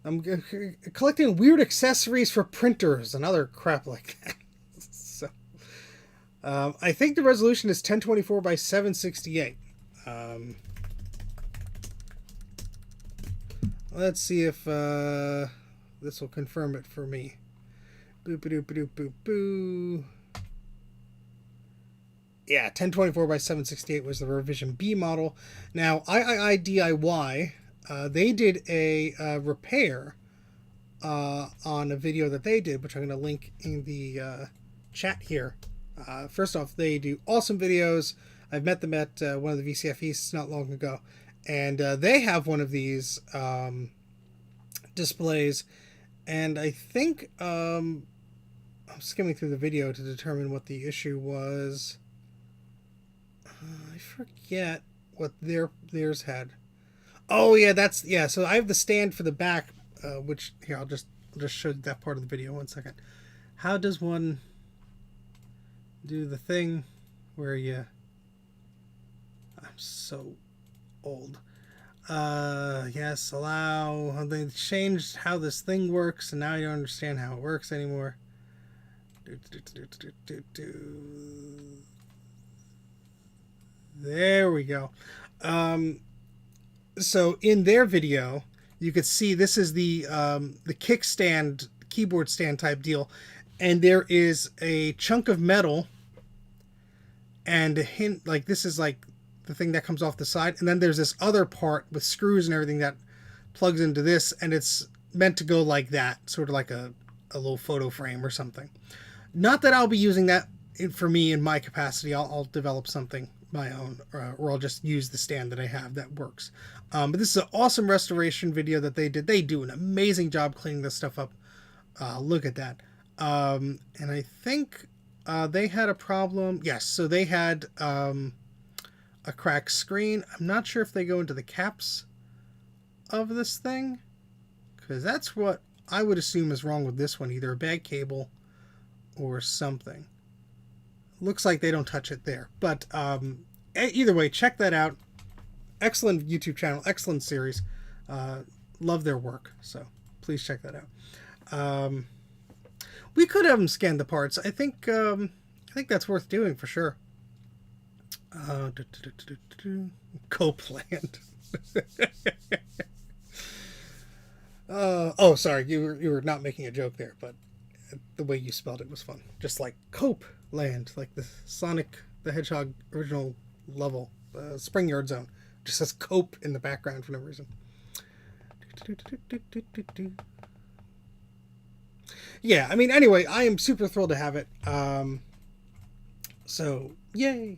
I'm collecting weird accessories for printers and other crap like that. So, I think the resolution is 1024 by 768. Let's see if this will confirm it for me. Boop-a-doop-a-doop-boop-boo. Yeah, 1024 by 768 was the revision B model. Now, DIY, they did a repair on a video that they did, which I'm going to link in the chat here. First off, they do awesome videos. I've met them at one of the VCF Easts not long ago. And they have one of these displays. And I think I'm skimming through the video to determine what the issue was. I forget what theirs had. Oh yeah, so I have the stand for the back, which here I'll just show you that part of the video. 1 second. How does one do the thing where you... I'm so old. Yes, allow. They changed how this thing works, and now you don't understand how it works anymore. There we go. So in their video, you could see this is the kickstand, keyboard stand type deal, and there is a chunk of metal and a hint, like this is like the thing that comes off the side, and then there's this other part with screws and everything that plugs into this, and it's meant to go like that, sort of like a little photo frame or something. Not that I'll be using that for me in my capacity. I'll develop something my own, or I'll just use the stand that I have that works. But this is an awesome restoration video that they did. They do an amazing job cleaning this stuff up. Look at that. And I think they had a problem. Yes, so they had a cracked screen. I'm not sure if they go into the caps of this thing, because that's what I would assume is wrong with this one. Either a bad cable or something. Looks like they don't touch it there. But either way, check that out. Excellent YouTube channel, excellent series. Love their work, so please check that out. We could have them scan the parts. I think that's worth doing for sure. Copeland. Oh, sorry, you were not making a joke there, but the way you spelled it was fun. Just like Copeland, like the Sonic the Hedgehog original level, Spring Yard Zone. Just says Cope in the background for no reason. Yeah, I mean, anyway, I am super thrilled to have it. So, yay.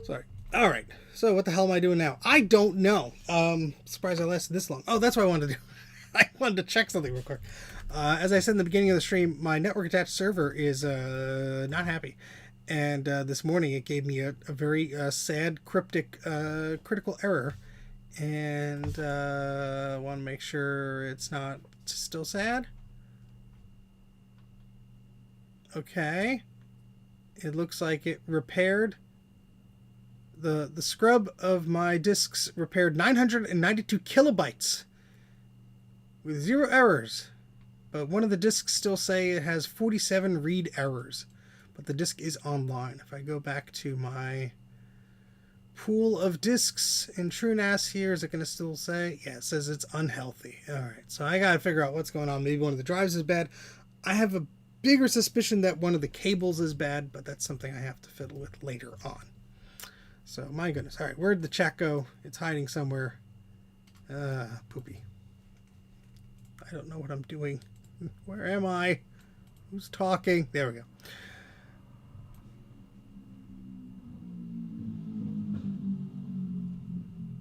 Sorry. All right. So what the hell am I doing now? I don't know. Surprised I lasted this long. Oh, that's what I wanted to do. I wanted to check something real quick. As I said in the beginning of the stream, my network attached server is not happy. And this morning it gave me a very sad, cryptic, critical error. And I want to make sure it's not still sad. Okay. It looks like it repaired. The scrub of my disks repaired 992 kilobytes with 0 errors. But one of the disks still say it has 47 read errors. But the disk is online. If I go back to my pool of disks in TrueNAS here, is it going to still say? Yeah, it says it's unhealthy. Alright, so I got to figure out what's going on. Maybe one of the drives is bad. I have a bigger suspicion that one of the cables is bad, but that's something I have to fiddle with later on. So, my goodness. All right, where'd the chat go? It's hiding somewhere. Poopy. I don't know what I'm doing. Where am I? Who's talking? There we go.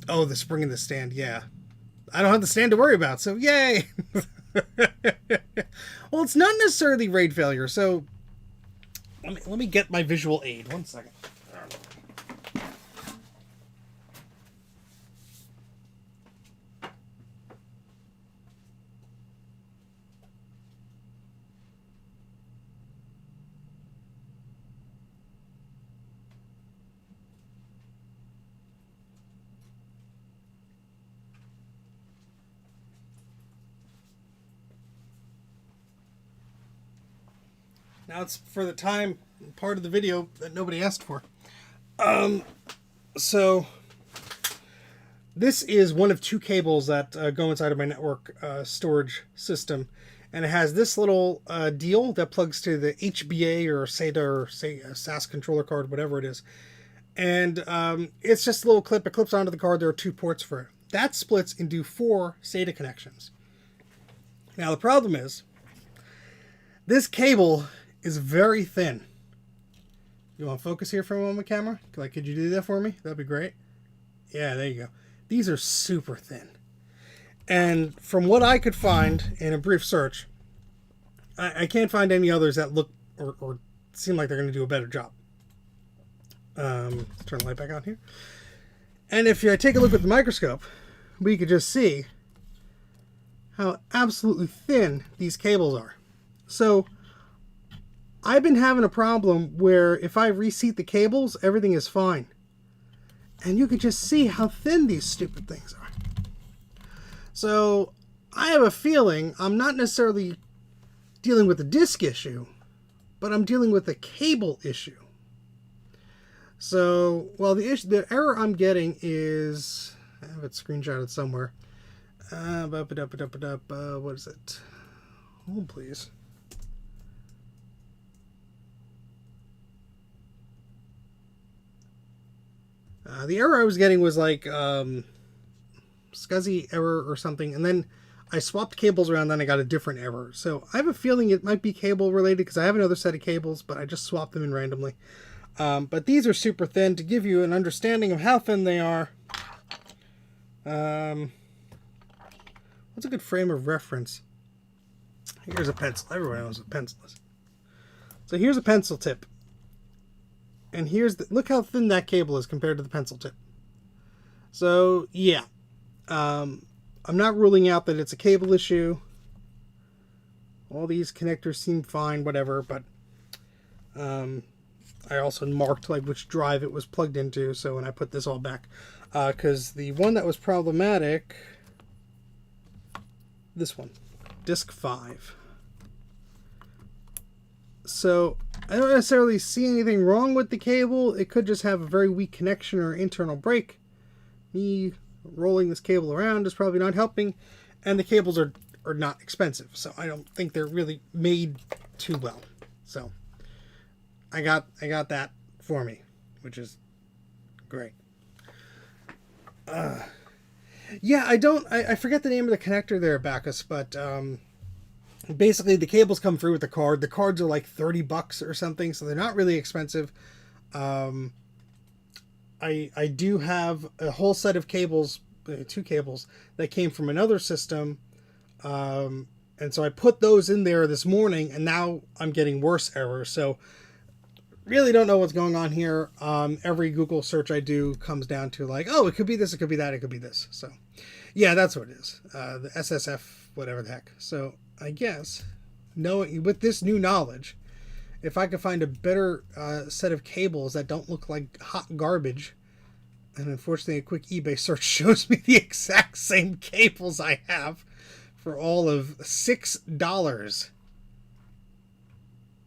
Oh, the spring in the stand. Yeah. I don't have the stand to worry about, so yay! Well, it's not necessarily RAID failure, so let me get my visual aid. 1 second. Now it's for the time part of the video that nobody asked for. So this is one of 2 cables that go inside of my network storage system, and it has this little deal that plugs to the HBA or SATA or say a SAS controller card, whatever it is, and it's just a little clip. It clips onto the card. There are 2 ports for it. That splits into 4 SATA connections. Now the problem is this cable is very thin. You want to focus here for a moment, camera? Like, could you do that for me? That'd be great. Yeah, there you go. These are super thin. And from what I could find in a brief search, I can't find any others that look or seem like they're going to do a better job. Let's turn the light back on here. And if you take a look with the microscope, we could just see how absolutely thin these cables are. So I've been having a problem where if I reseat the cables, everything is fine. And you can just see how thin these stupid things are. So I have a feeling I'm not necessarily dealing with a disk issue, but I'm dealing with a cable issue. So, well, the error I'm getting is, I have it screenshotted somewhere. What is it? Hold please. The error I was getting was like SCSI error or something, and then I swapped cables around, then I got a different error. So I have a feeling it might be cable related because I have another set of cables, but I just swapped them in randomly. But these are super thin. To give you an understanding of how thin they are, what's a good frame of reference? Here's a pencil. Everyone knows what a pencil is. So here's a pencil tip. And here's the, look how thin that cable is compared to the pencil tip. So yeah, I'm not ruling out that it's a cable issue. All these connectors seem fine, whatever, but I also marked like which drive it was plugged into. So when I put this all back, because the one that was problematic, this one, disk 5. So I don't necessarily see anything wrong with the cable. It could just have a very weak connection or internal break. Me rolling this cable around is probably not helping, and the cables are not expensive, so I don't think they're really made too well. So I got that for me, which is great. Yeah, I forget the name of the connector there, Bacchus, but basically the cables come through with the card. The cards are like $30 or something, so they're not really expensive. I do have a whole set of cables, 2 cables that came from another system, and so I put those in there this morning, and now I'm getting worse errors. So really don't know what's going on here. Every Google search I do comes down to like, oh, it could be this, it could be that, it could be this. So yeah, that's what it is. The SSF, whatever the heck. So I guess, knowing with this new knowledge, if I could find a better set of cables that don't look like hot garbage, and unfortunately a quick eBay search shows me the exact same cables I have for all of $6.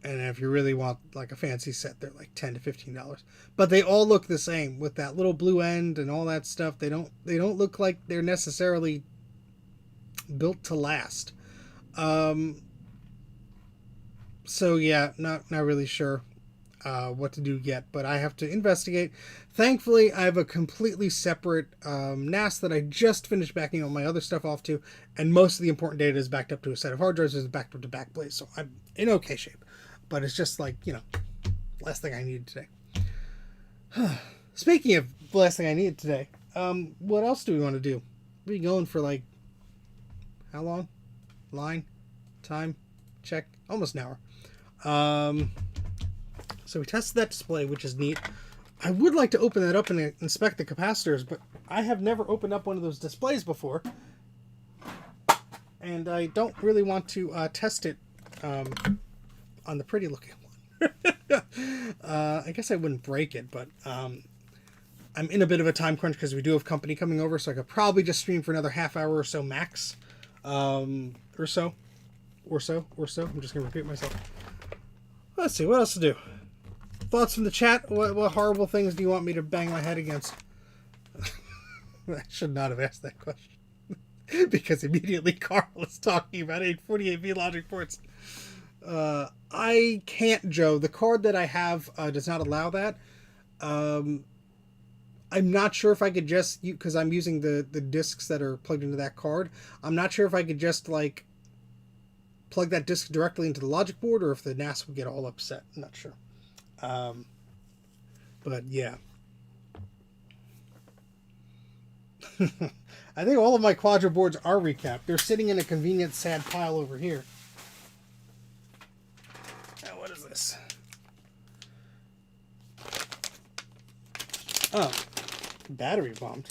And if you really want like a fancy set, they're like $10 to $15. But they all look the same with that little blue end and all that stuff. They don't look like they're necessarily built to last. So yeah, not really sure. what to do yet, but I have to investigate. Thankfully, I have a completely separate NAS that I just finished backing all my other stuff off to, and most of the important data is backed up to a set of hard drives, is backed up to Backblaze, so I'm in okay shape. But it's just like, you know, last thing I needed today. Speaking of the last thing I needed today, what else do we want to do? We're going for like, how long? Line? Time? Check? Almost an hour. So we tested that display, which is neat. I would like to open that up and inspect the capacitors, but I have never opened up one of those displays before. And I don't really want to test it on the pretty looking one. I guess I wouldn't break it, but I'm in a bit of a time crunch because we do have company coming over, so I could probably just stream for another half hour or so max. Or so. I'm just going to repeat myself. Let's see, what else to do? Thoughts from the chat? What horrible things do you want me to bang my head against? I should not have asked that question. Because immediately Carl is talking about 848V logic ports. I can't, Joe. The card that I have does not allow that. I'm not sure if I could just, because I'm using the discs that are plugged into that card. I'm not sure if I could just, like, plug that disc directly into the logic board or if the NAS would get all upset. I'm not sure. But yeah. I think all of my Quadra boards are recapped. They're sitting in a convenient sad pile over here. Now, what is this? Oh, battery bombed.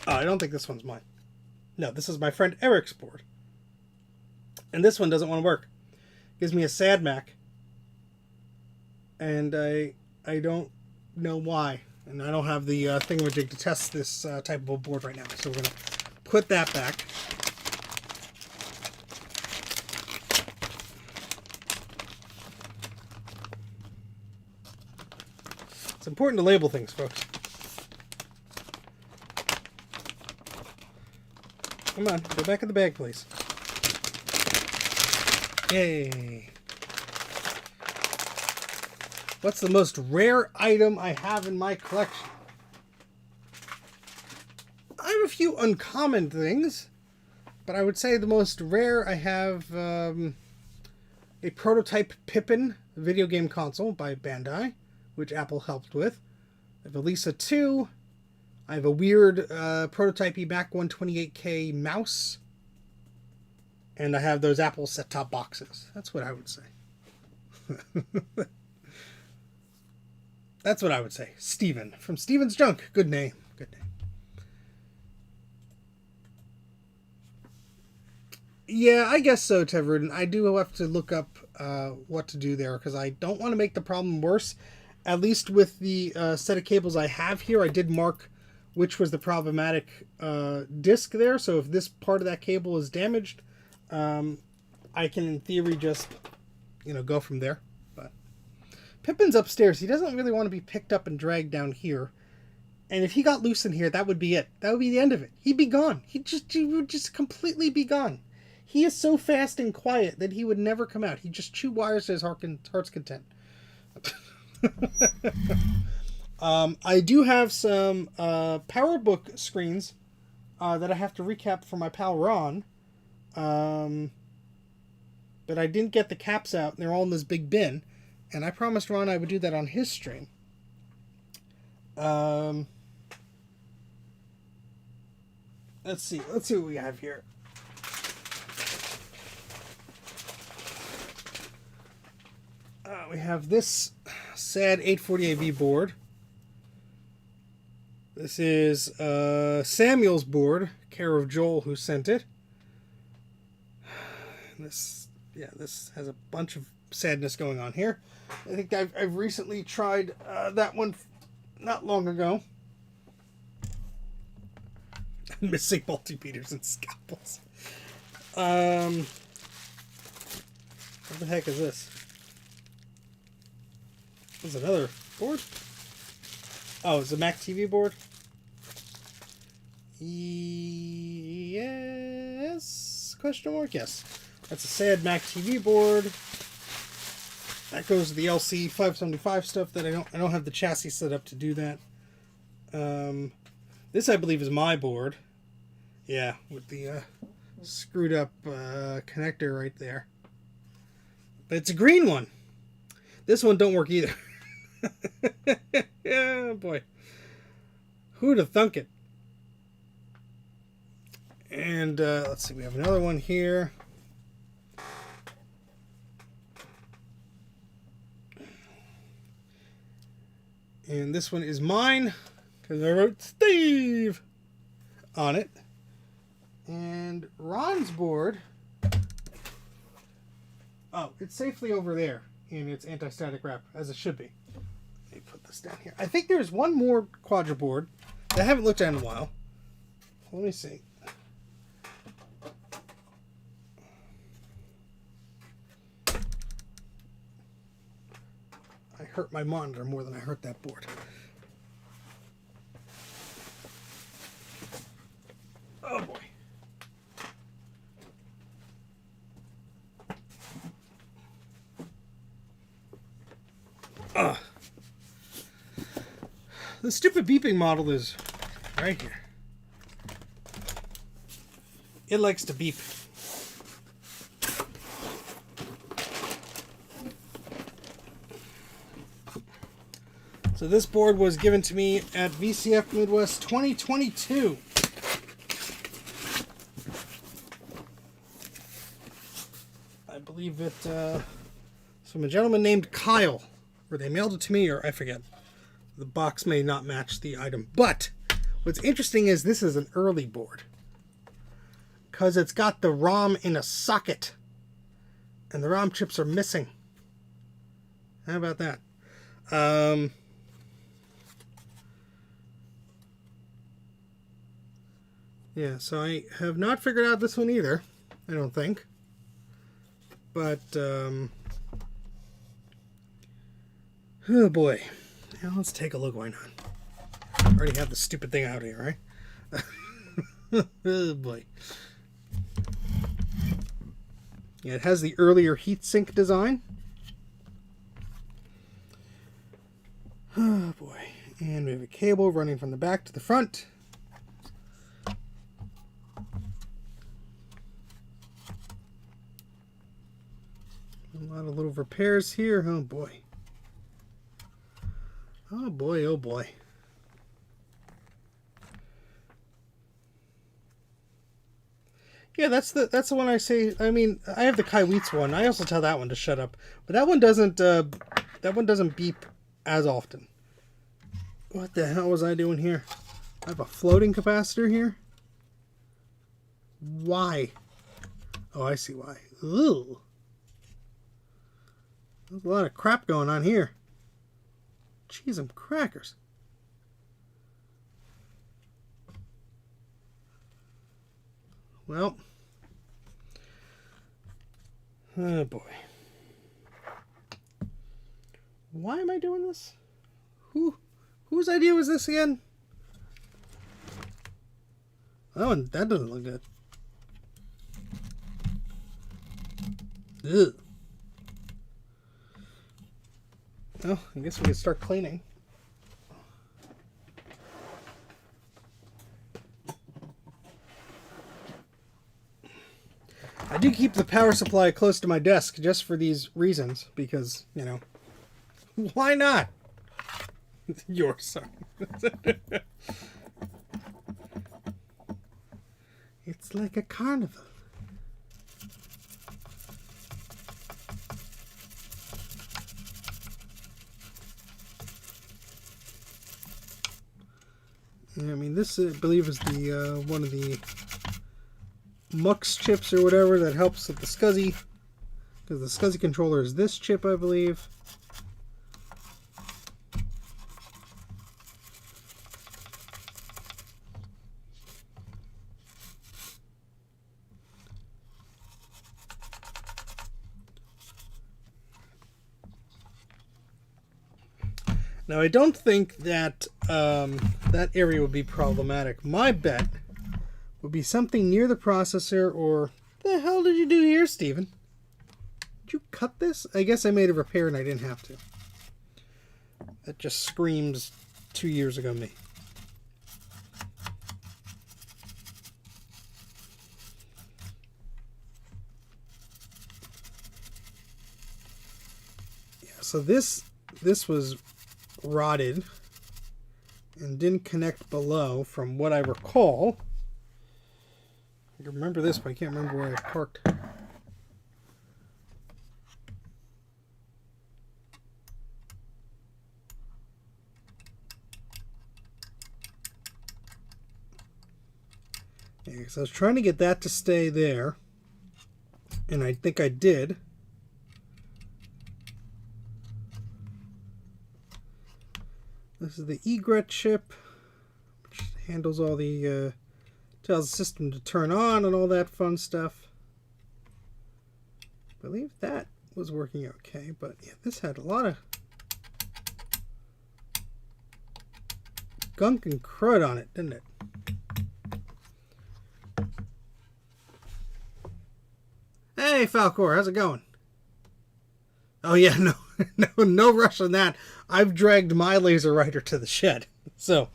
Oh, I don't think this one's mine. No, this is my friend Eric's board. And this one doesn't want to work. Gives me a sad Mac. And I don't know why. And I don't have the thingamajig to test this type of a board right now. So we're going to put that back. It's important to label things, folks. Come on, go back in the bag, please. Yay. What's the most rare item I have in my collection? I have a few uncommon things, but I would say the most rare I have a prototype Pippin video game console by Bandai, which Apple helped with. I have a Lisa 2. I have a weird prototype Mac 128K mouse. And I have those Apple set-top boxes. That's what I would say. That's what I would say. Steven. From Steven's Junk. Good name. Good name. Yeah, I guess so, Teverden. I do have to look up what to do there, because I don't want to make the problem worse. At least with the set of cables I have here, I did mark which was the problematic disc there. So if this part of that cable is damaged, I can, in theory, just, go from there. But Pippin's upstairs. He doesn't really want to be picked up and dragged down here. And if he got loose in here, that would be it. That would be the end of it. He'd be gone. He would just completely be gone. He is so fast and quiet that he would never come out. He'd just chew wires to his heart's content. I do have some PowerBook screens that I have to recap for my pal Ron. But I didn't get the caps out, and they're all in this big bin. And I promised Ron I would do that on his stream. Let's see what we have here. We have this sad 848V board. This is Samuel's board, care of Joel, who sent it. This has a bunch of sadness going on here. I think I've recently tried that one not long ago. I'm missing multimeters and scalpels. What the heck is this? There's another board? Oh, it's a Mac TV board? Yes? Question mark? Yes. That's a sad Mac TV board. That goes to the LC 575 stuff that I don't have the chassis set up to do that. This I believe is my board. Yeah, with the screwed up connector right there. But it's a green one. This one don't work either. Oh boy. Who'd have thunk it? And let's see, we have another one here. And this one is mine, because I wrote Steve on it. And Ron's board, oh, it's safely over there in its anti-static wrap, as it should be. Let me put this down here. I think there's one more Quadra board that I haven't looked at in a while. Let me see. I hurt my monitor more than I hurt that board. Oh boy. The stupid beeping model is right here. It likes to beep. So this board was given to me at VCF Midwest 2022. I believe it from a gentleman named Kyle, or they mailed it to me, or I forget. The box may not match the item. But what's interesting is this is an early board, because it's got the ROM in a socket and the ROM chips are missing. How about that? Yeah, so I have not figured out this one either, I don't think. But, oh boy. Now let's take a look. Why not? I already have the stupid thing out here, right? Oh boy. Yeah, it has the earlier heatsink design. Oh boy. And we have a cable running from the back to the front. A lot of little repairs here. Oh boy. Oh boy, oh boy. Yeah, that's the one I say. I mean, I have the Kai Wheats one. I also tell that one to shut up, but that one doesn't beep as often. What the hell was I doing here? I have a floating capacitor here. Why? Oh, I see why. Ooh. There's a lot of crap going on here. Cheese and crackers. Well. Oh boy. Why am I doing this? Whose idea was this again? Oh, that doesn't look good. Ugh. Well, I guess we can start cleaning. I do keep the power supply close to my desk just for these reasons, because, you know, why not? Your son. It's like a carnival. Yeah, I mean, this I believe is the one of the Mux chips or whatever that helps with the SCSI, because the SCSI controller is this chip, I believe. Now, I don't think that that area would be problematic. My bet would be something near the processor, or the hell did you do here, Steven? Did you cut this? I guess I made a repair and I didn't have to. That just screams 2 years ago me. Yeah, so this was rotted and didn't connect below from what I recall. I can remember this, but I can't remember where I parked. Yeah, so I was trying to get that to stay there, and I think I did. This is the egret chip, which handles all the, tells the system to turn on and all that fun stuff. I believe that was working okay, but yeah, this had a lot of gunk and crud on it, didn't it? Hey, Falcor, how's it going? Oh yeah, no rush on that. I've dragged my laser writer to the shed, so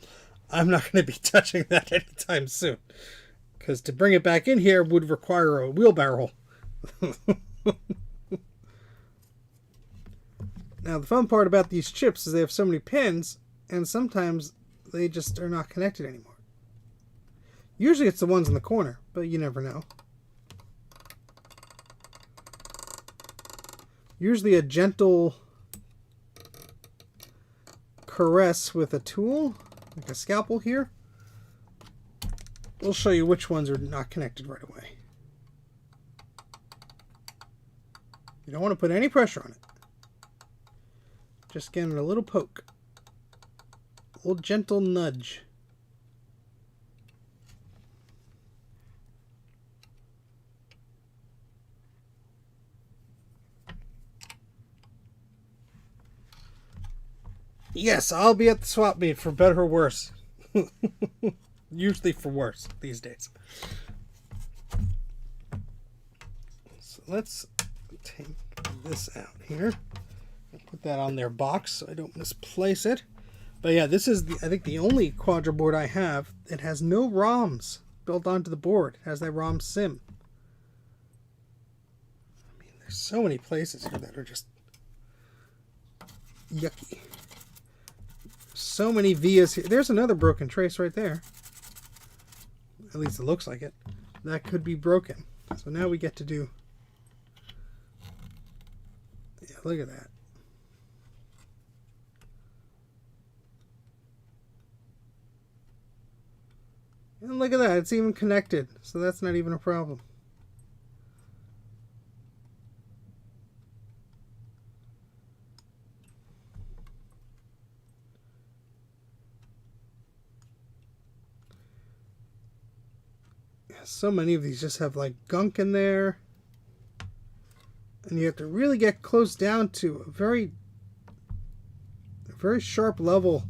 I'm not going to be touching that anytime soon. Because to bring it back in here would require a wheelbarrow. Now, the fun part about these chips is they have so many pins, and sometimes they just are not connected anymore. Usually it's the ones in the corner, but you never know. Usually a gentle caress with a tool, like a scalpel here, will show you which ones are not connected right away. You don't want to put any pressure on it. Just getting a little poke. A little gentle nudge. Yes, I'll be at the swap meet for better or worse. Usually for worse these days. So let's take this out here and put that on their box so I don't misplace it. But yeah, this is I think the only Quadra board I have that has no ROMs built onto the board. It has that ROM sim. I mean, there's so many places here that are just yucky. So many vias here. There's another broken trace right there. At least it looks like it. That could be broken. So now we get to do... Yeah, look at that. And look at that. It's even connected. So that's not even a problem. So many of these just have like gunk in there, and you have to really get close down to a very sharp level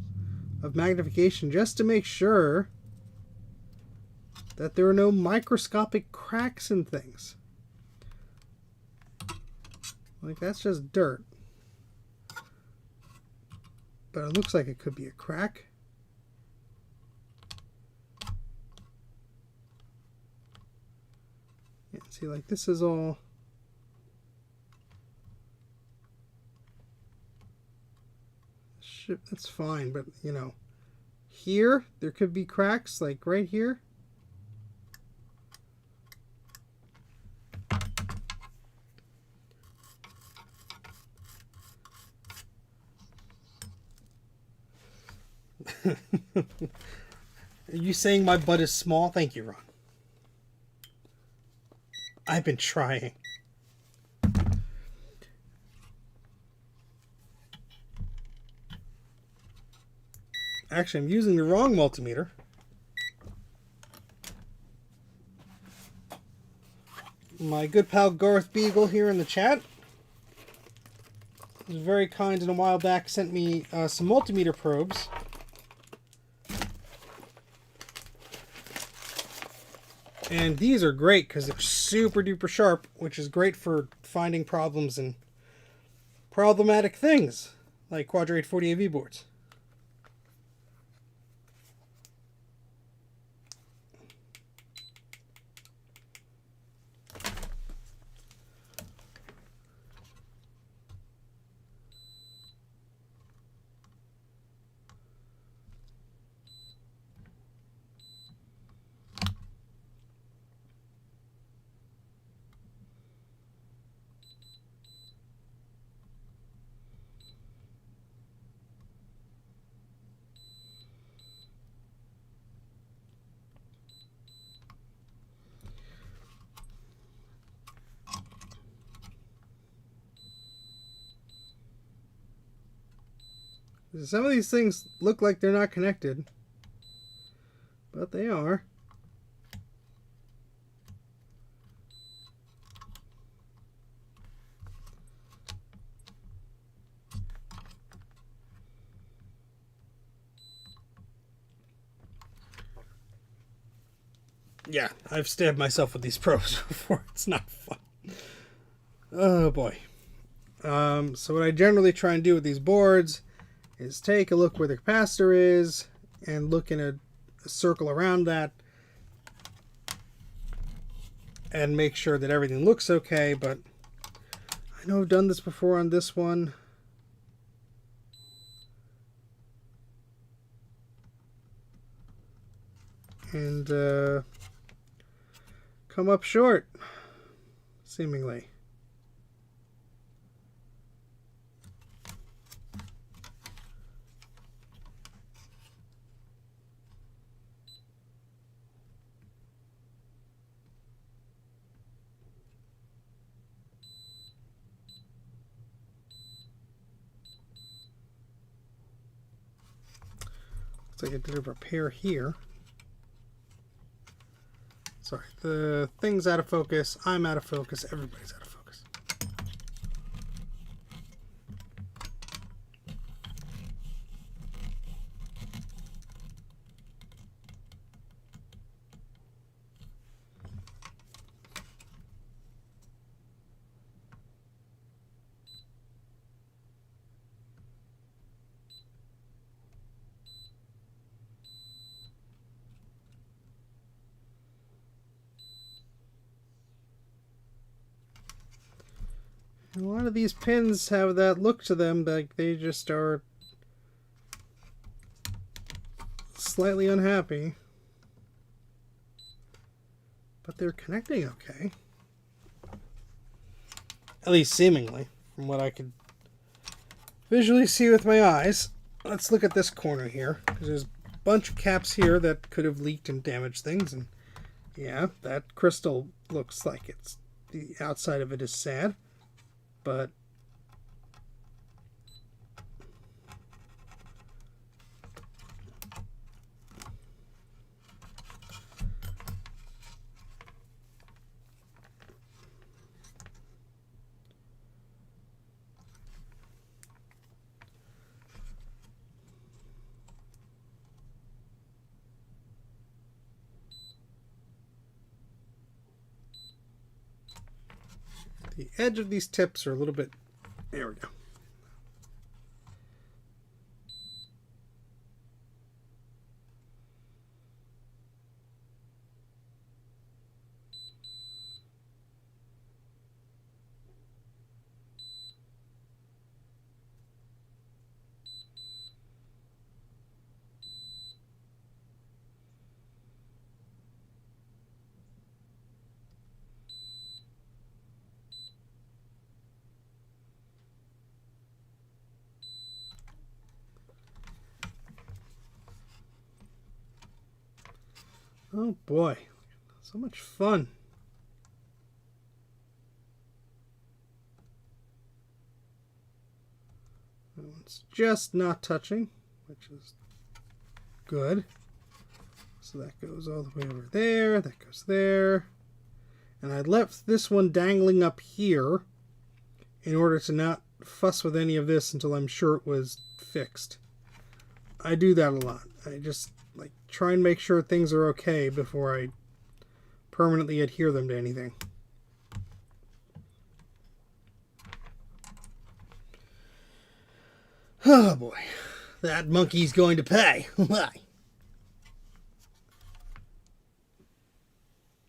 of magnification just to make sure that there are no microscopic cracks in things. Like, that's just dirt, but it looks like it could be a crack. Yeah, see, like, this is all... Shit, that's fine, but, you know, here, there could be cracks, like right here. Are you saying my butt is small? Thank you, Ron. I've been trying. Actually, I'm using the wrong multimeter. My good pal Garth Beagle here in the chat was very kind and a while back sent me some multimeter probes. And these are great because they're super duper sharp, which is great for finding problems and problematic things like Quadra 840 AV boards. Some of these things look like they're not connected, but they are. Yeah, I've stabbed myself with these probes before. It's not fun. Oh boy. So what I generally try and do with these boards is take a look where the capacitor is and look in a circle around that and make sure that everything looks okay. But I know I've done this before on this one. And come up short, seemingly. Looks like I did a repair here. Sorry, the thing's out of focus, I'm out of focus, everybody's out of focus. A lot of these pins have that look to them, like they just are slightly unhappy. But they're connecting okay. At least seemingly, from what I could visually see with my eyes. Let's look at this corner here, because there's a bunch of caps here that could have leaked and damaged things. And yeah, that crystal looks like it's, the outside of it is sad. But the edge of these tips are a little bit, there we go. Oh boy, so much fun. That one's just not touching, which is good. So that goes all the way over there, that goes there. And I left this one dangling up here in order to not fuss with any of this until I'm sure it was fixed. I do that a lot. I just like try and make sure things are okay before I permanently adhere them to anything. Oh boy, that monkey's going to pay. Why?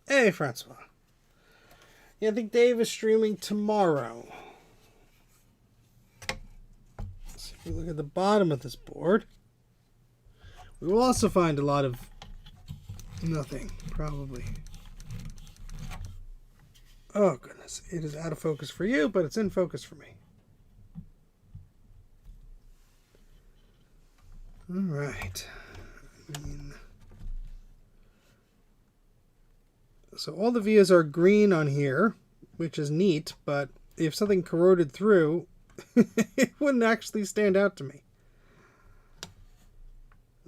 Hey, Francois. Yeah, I think Dave is streaming tomorrow. So if we look at the bottom of this board, we will also find a lot of nothing, probably. Oh, goodness. It is out of focus for you, but it's in focus for me. All right. So all the vias are green on here, which is neat, but if something corroded through, it wouldn't actually stand out to me.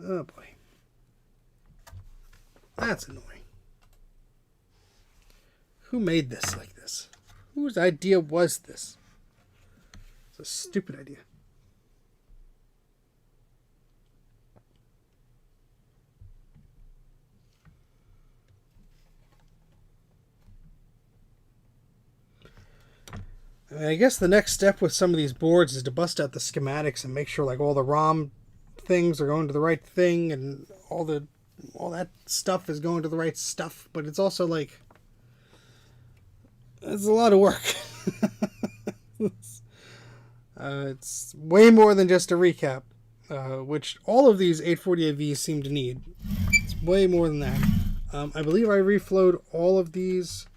Oh boy. That's annoying. Who made this like this? Whose idea was this? It's a stupid idea. I guess the next step with some of these boards is to bust out the schematics and make sure like all the ROM things are going to the right thing and all that stuff is going to the right stuff. But it's also like, it's a lot of work. It's way more than just a recap, which all of these 840AVs seem to need. It's way more than that. I believe I reflowed all of these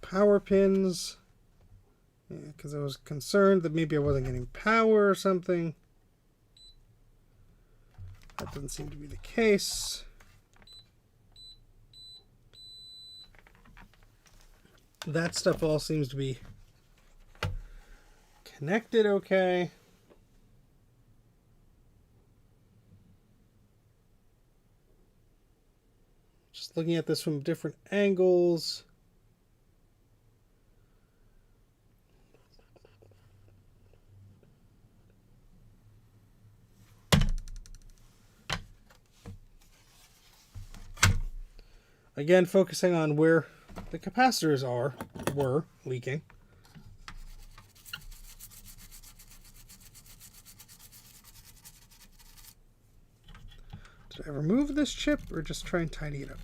power pins. Yeah, because I was concerned that maybe I wasn't getting power or something. That doesn't seem to be the case. That stuff all seems to be connected okay. Just looking at this from different angles. Again, focusing on where the capacitors were leaking. Did I remove this chip or just try and tidy it up?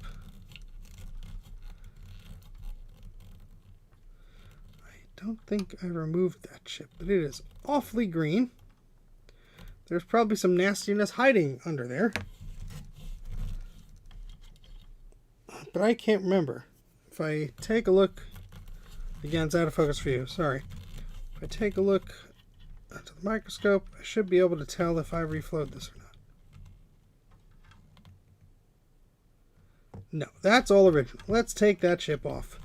I don't think I removed that chip, but it is awfully green. There's probably some nastiness hiding under there. But I can't remember. If I take a look, again, it's out of focus for you, sorry. If I take a look under the microscope, I should be able to tell if I reflowed this or not. No, that's all original. Let's take that chip off.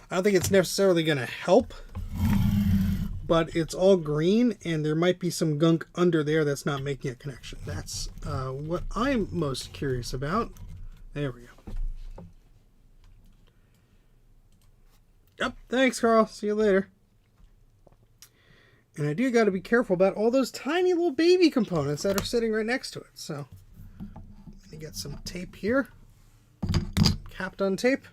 I don't think it's necessarily going to help, but it's all green and there might be some gunk under there that's not making a connection. That's what I'm most curious about. There we go. Yep, thanks, Carl. See you later. And I do got to be careful about all those tiny little baby components that are sitting right next to it. So, let me get some tape here. Capped on tape.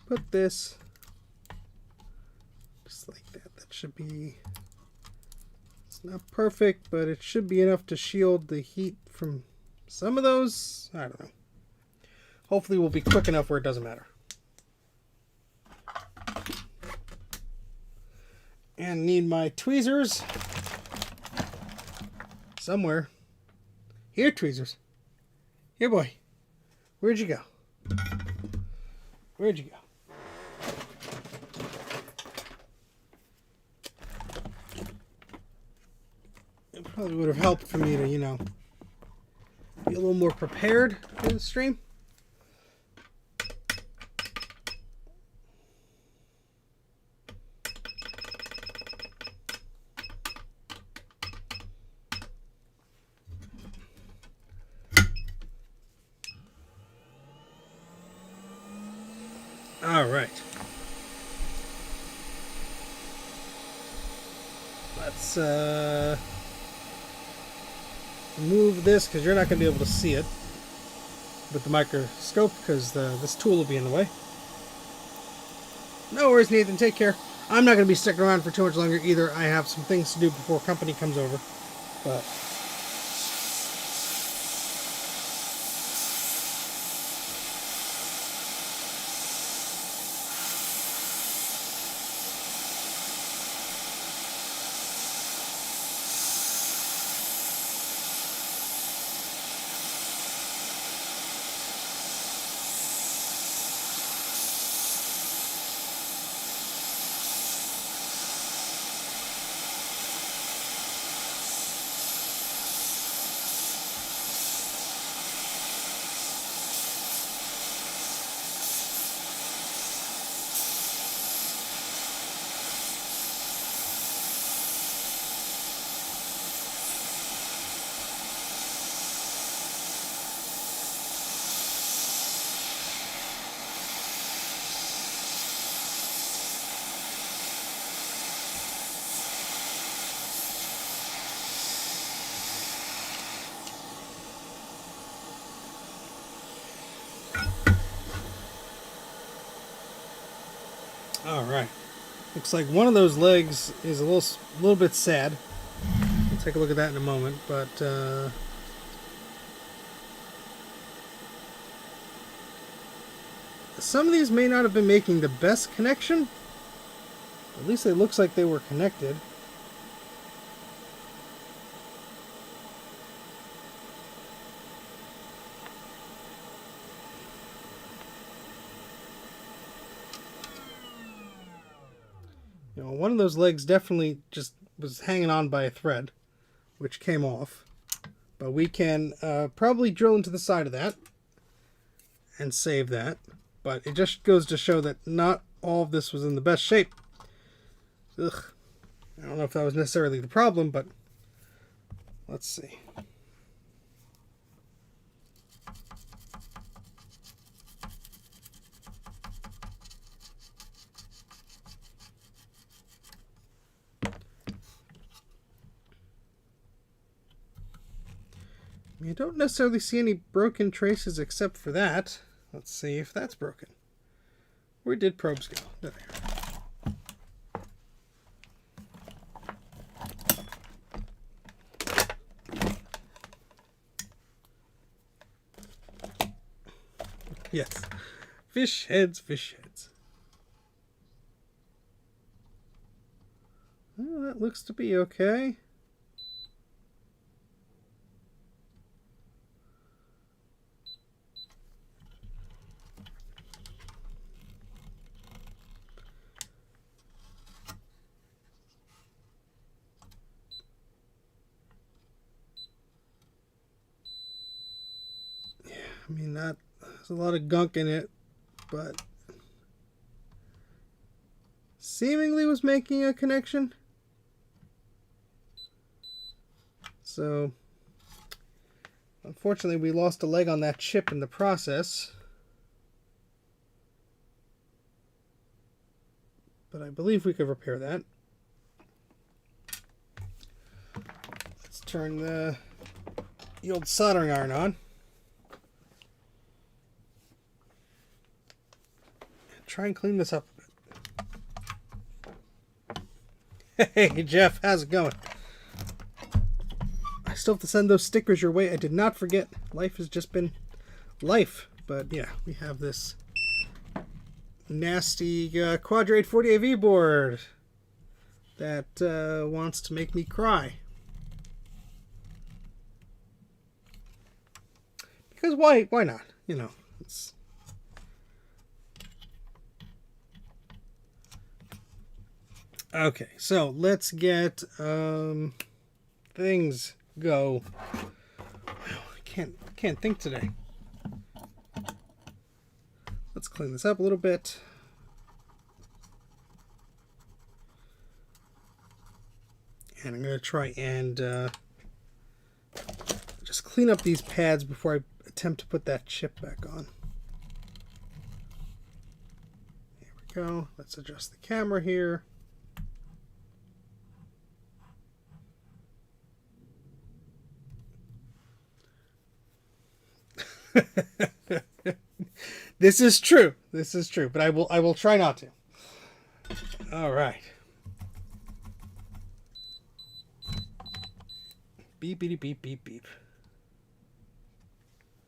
Put this just like that. That should be, it's not perfect, but it should be enough to shield the heat from some of those. I don't know. Hopefully we'll be quick enough where it doesn't matter. And need my tweezers somewhere. Here, tweezers. Here, boy. Where'd you go? Where'd you go? Probably would have helped for me to, you know, be a little more prepared for the stream. All right. Let's move this because you're not going to be able to see it with the microscope because this tool will be in the way. No worries, Nathan. Take care. I'm not going to be sticking around for too much longer either. I have some things to do before company comes over. But all right. Looks like one of those legs is a little bit sad. We'll take a look at that in a moment, but some of these may not have been making the best connection. At least it looks like they were connected. You know, one of those legs definitely just was hanging on by a thread, which came off. But we can probably drill into the side of that and save that. But it just goes to show that not all of this was in the best shape. Ugh. I don't know if that was necessarily the problem, but let's see. You don't necessarily see any broken traces except for that. Let's see if that's broken. Where did probes go? There they are. Yes. Fish heads, fish heads. Well, that looks to be okay. I mean, there's a lot of gunk in it, but seemingly was making a connection. So, unfortunately, we lost a leg on that chip in the process. But I believe we could repair that. Let's turn the old soldering iron on. Try and clean this up a bit. Hey, Jeff, how's it going? I still have to send those stickers your way. I did not forget. Life has just been life. But yeah, we have this nasty Quadra 840AV board that wants to make me cry. Because why not? You know, it's... Okay, so let's get things go. I can't think today. Let's clean this up a little bit. And I'm going to try and just clean up these pads before I attempt to put that chip back on. There we go. Let's adjust the camera here. This is true. This is true, but I will try not to. All right. Beep beep beep beep beep.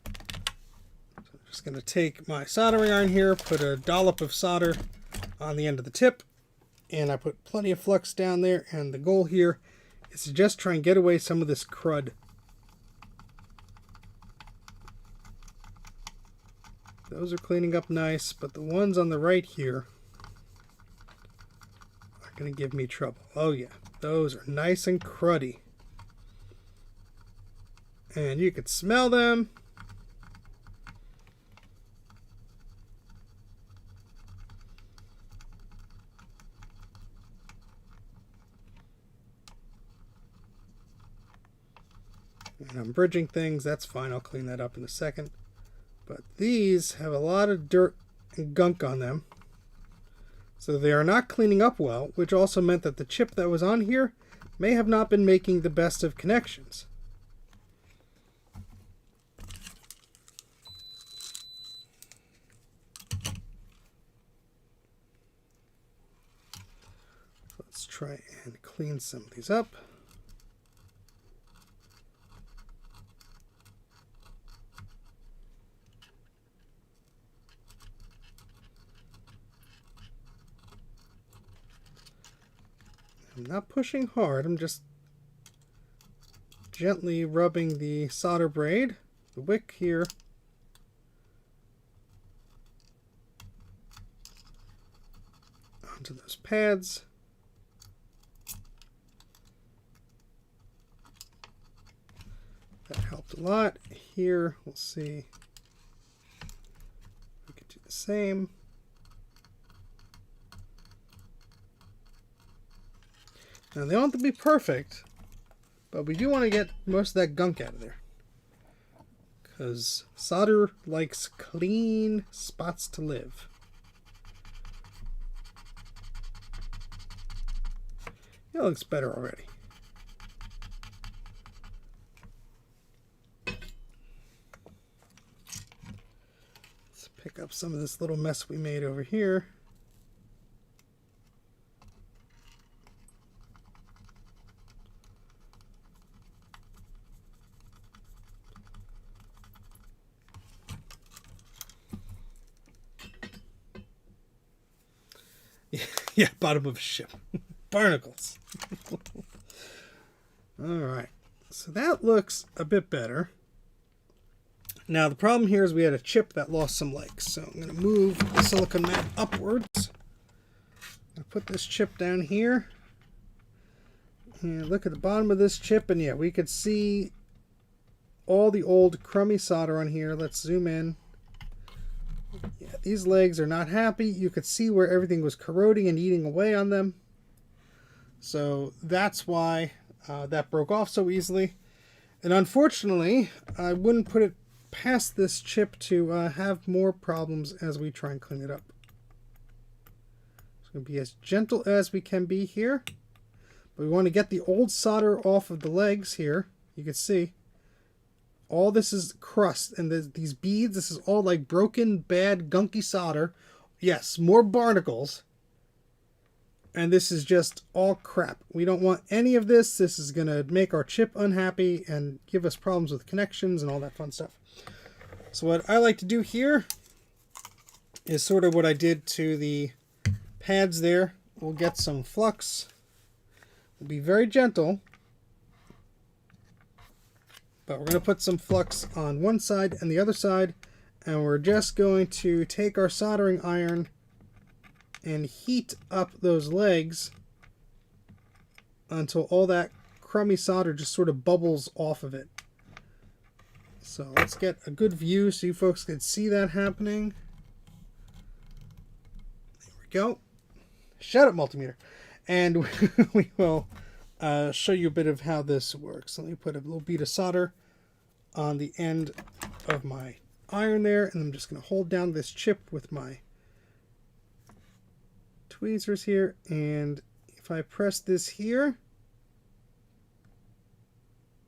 So I'm just going to take my soldering iron here, put a dollop of solder on the end of the tip, and I put plenty of flux down there, and the goal here is to just try and get away some of this crud. Those are cleaning up nice, but the ones on the right here are going to give me trouble. Oh yeah, those are nice and cruddy. And you could smell them. And I'm bridging things, that's fine, I'll clean that up in a second. But these have a lot of dirt and gunk on them. So they are not cleaning up well, which also meant that the chip that was on here may have not been making the best of connections. Let's try and clean some of these up. I'm not pushing hard, I'm just gently rubbing the solder braid, the wick here, onto those pads. That helped a lot. Here, we'll see if we can do the same. Now, they don't have to be perfect, but we do want to get most of that gunk out of there. Because solder likes clean spots to live. It looks better already. Let's pick up some of this little mess we made over here. Yeah, bottom of a ship. Barnacles. Alright, so that looks a bit better. Now the problem here is we had a chip that lost some legs. So I'm going to move the silicone mat upwards. I'll put this chip down here. And look at the bottom of this chip, and yeah, we could see all the old crummy solder on here. Let's zoom in. Yeah, these legs are not happy. You could see where everything was corroding and eating away on them. So that's why that broke off so easily. And unfortunately, I wouldn't put it past this chip to have more problems as we try and clean it up. It's going to be as gentle as we can be here. But we want to get the old solder off of the legs here. You can see all this is crust, and these beads, this is all like broken, bad, gunky solder. Yes, more barnacles. And this is just all crap. We don't want any of this. This is going to make our chip unhappy and give us problems with connections and all that fun stuff. So what I like to do here is sort of what I did to the pads there. We'll get some flux. We'll be very gentle. But we're going to put some flux on one side and the other side, and we're just going to take our soldering iron and heat up those legs until all that crummy solder just sort of bubbles off of it. So let's get a good view so you folks can see that happening. There we go. Shut up, multimeter. And we will show you a bit of how this works. Let me put a little bead of solder on the end of my iron there, and I'm just going to hold down this chip with my tweezers here, and if I press this here,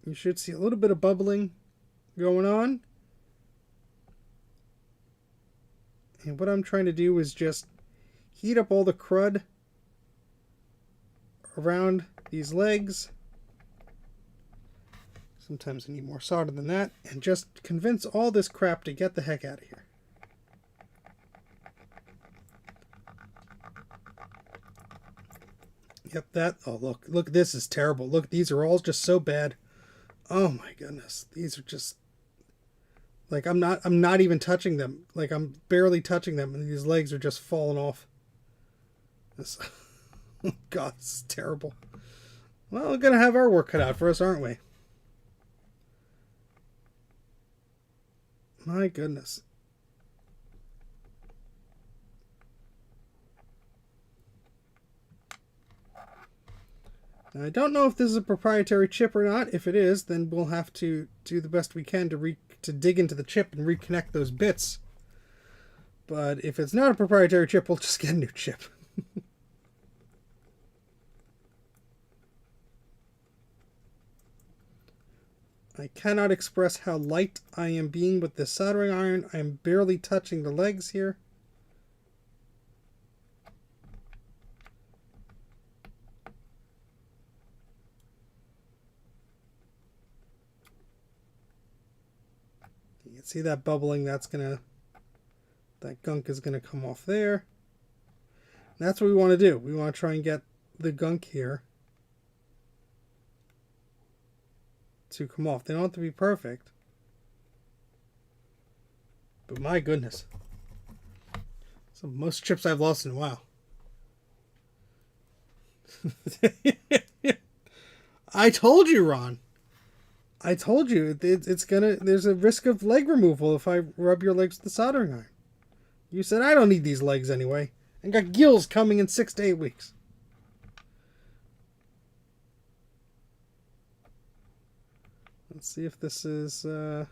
you should see a little bit of bubbling going on. And what I'm trying to do is just heat up all the crud around these legs. Sometimes I need more solder than that, and just convince all this crap to get the heck out of here. Yep, that, oh look, this is terrible. Look, these are all just so bad. Oh my goodness. These are just, like, I'm not even touching them. Like, I'm barely touching them, and these legs are just falling off. This, oh God, this is terrible. Well, we're gonna have our work cut out for us, aren't we? My goodness. Now, I don't know if this is a proprietary chip or not. If it is, then we'll have to do the best we can to dig into the chip and reconnect those bits. But if it's not a proprietary chip, we'll just get a new chip. I cannot express how light I am being with this soldering iron. I am barely touching the legs here. You can see that bubbling. That gunk is gonna come off there. And that's what we want to do. We want to try and get the gunk here to come off. They don't have to be perfect, but my goodness, so most chips I've lost in a while. I told you, Ron. I told you there's a risk of leg removal if I rub your legs with the soldering iron. You said I don't need these legs anyway, and got gills coming in 6 to 8 weeks. Let's see if this is going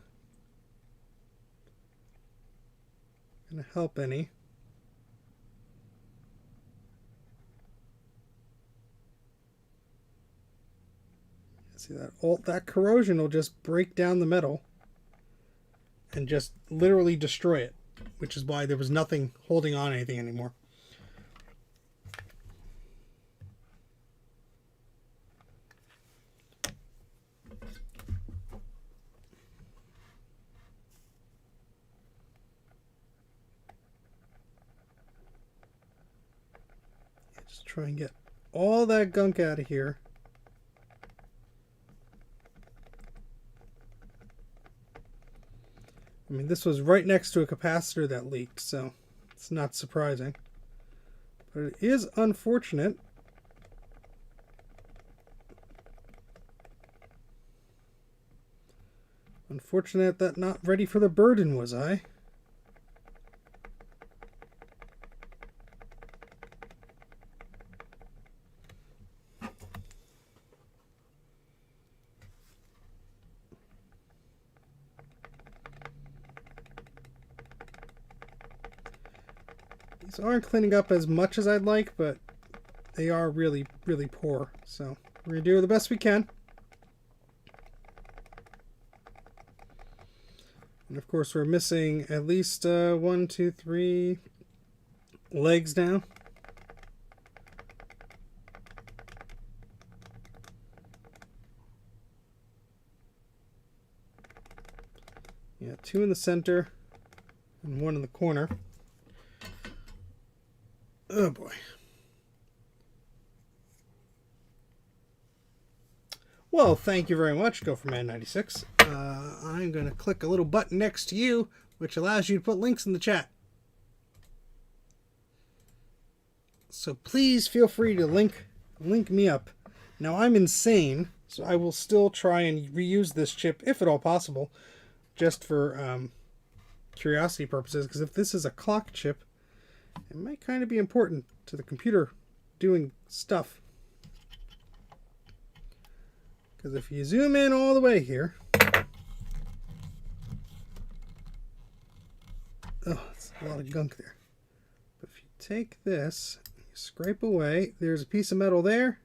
to help any. See that? All that corrosion will just break down the metal and just literally destroy it, which is why there was nothing holding on anything anymore. Just try and get all that gunk out of here. I mean, this was right next to a capacitor that leaked, so it's not surprising. But it is unfortunate. Unfortunate that not ready for the burden was I. These aren't cleaning up as much as I'd like, but they are really, really poor. So we're going to do the best we can. And of course we're missing at least 1, 2, 3 legs now. Yeah, 2 in the center and 1 in the corner. Oh boy. Well, thank you very much, GopherMan96. I'm going to click a little button next to you, which allows you to put links in the chat. So please feel free to link me up. Now, I'm insane, So I will still try and reuse this chip, if at all possible, just for curiosity purposes, because if this is a clock chip, it might kind of be important to the computer doing stuff. Because if you zoom in all the way here, oh, it's a lot of gunk there. But if you take this, you scrape away, there's a piece of metal there,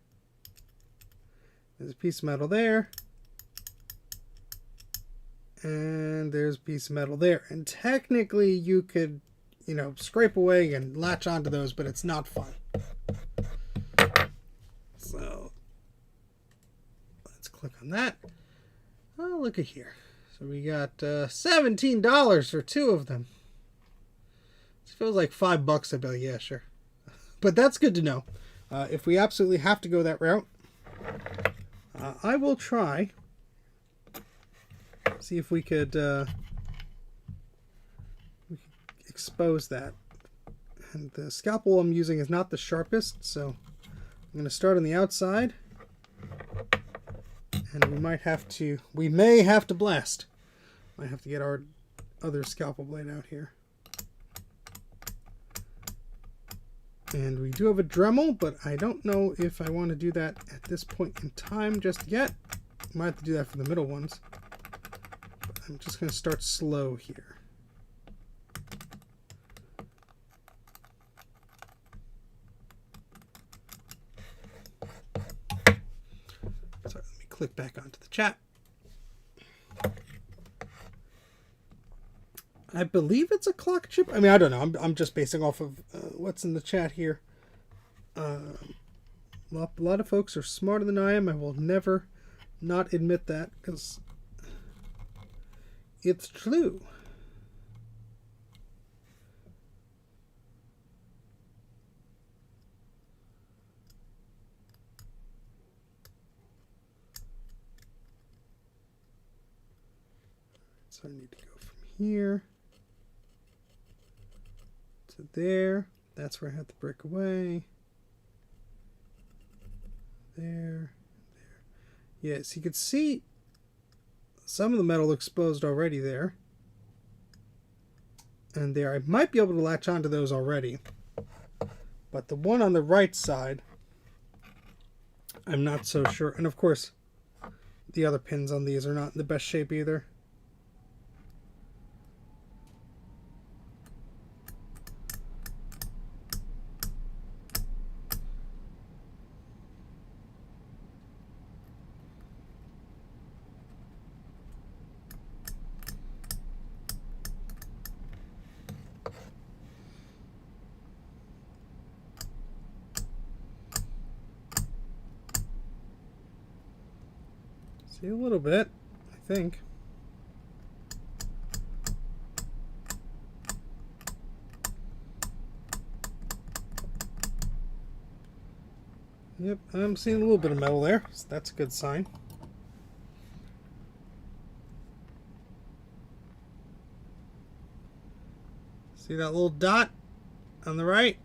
there's a piece of metal there, and there's a piece of metal there. And technically you could, you know, scrape away and latch onto those, but it's not fun. So let's click on that. Oh, look at here. So we got $17 for 2 of them. It feels like $5. I'd be like, yeah, sure. But that's good to know. If we absolutely have to go that route, I will try. See if we could expose that. And the scalpel I'm using is not the sharpest, so I'm going to start on the outside. And we may have to blast. Might have to get our other scalpel blade out here. And we do have a Dremel, but I don't know if I want to do that at this point in time just yet. Might have to do that for the middle ones. But I'm just going to start slow here. Sorry, let me click back onto the chat. I believe it's a clock chip. I mean, I don't know. I'm just basing off of what's in the chat here. A lot of folks are smarter than I am. I will never not admit that because it's true. So I need to go from here to there. That's where I have to break away. There. Yes, you can see some of the metal exposed already there. And there. I might be able to latch onto those already. But the one on the right side, I'm not so sure. And of course, the other pins on these are not in the best shape either. See a little bit, I think. Yep, I'm seeing a little bit of metal there, so that's a good sign. See that little dot on the right?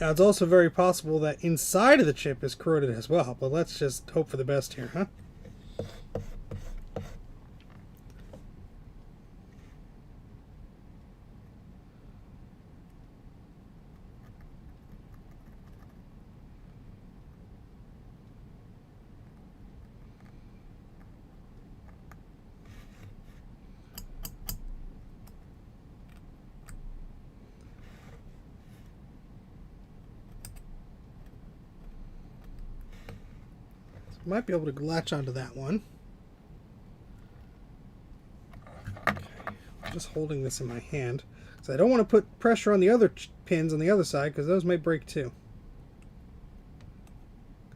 Now, it's also very possible that inside of the chip is corroded as well, but let's just hope for the best here, huh? Might be able to latch onto that one. Okay. I'm just holding this in my hand. So I don't want to put pressure on the other pins on the other side because those might break too.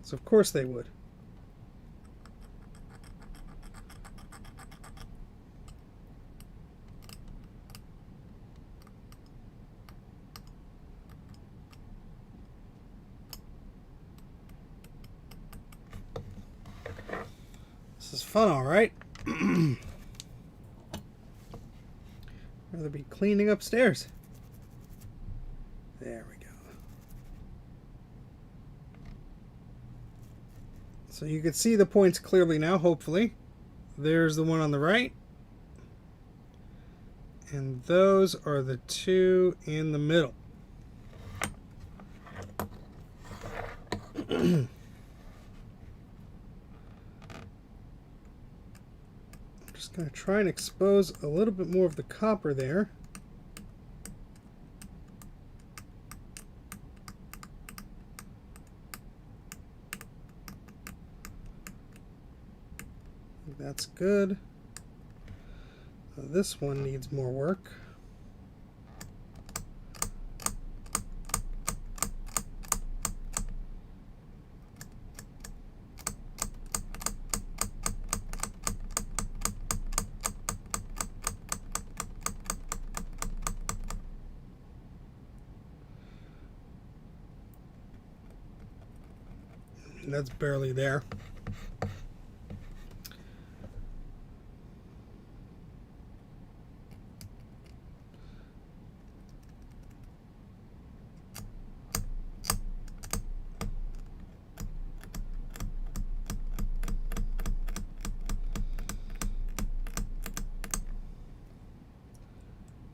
So of course they would. This is fun, all right. Rather be cleaning upstairs. There we go. So you can see the points clearly now, hopefully. There's the one on the right. And those are the two in the middle. I'm just going to try and expose a little bit more of the copper there. That's good. This one needs more work. That's barely there.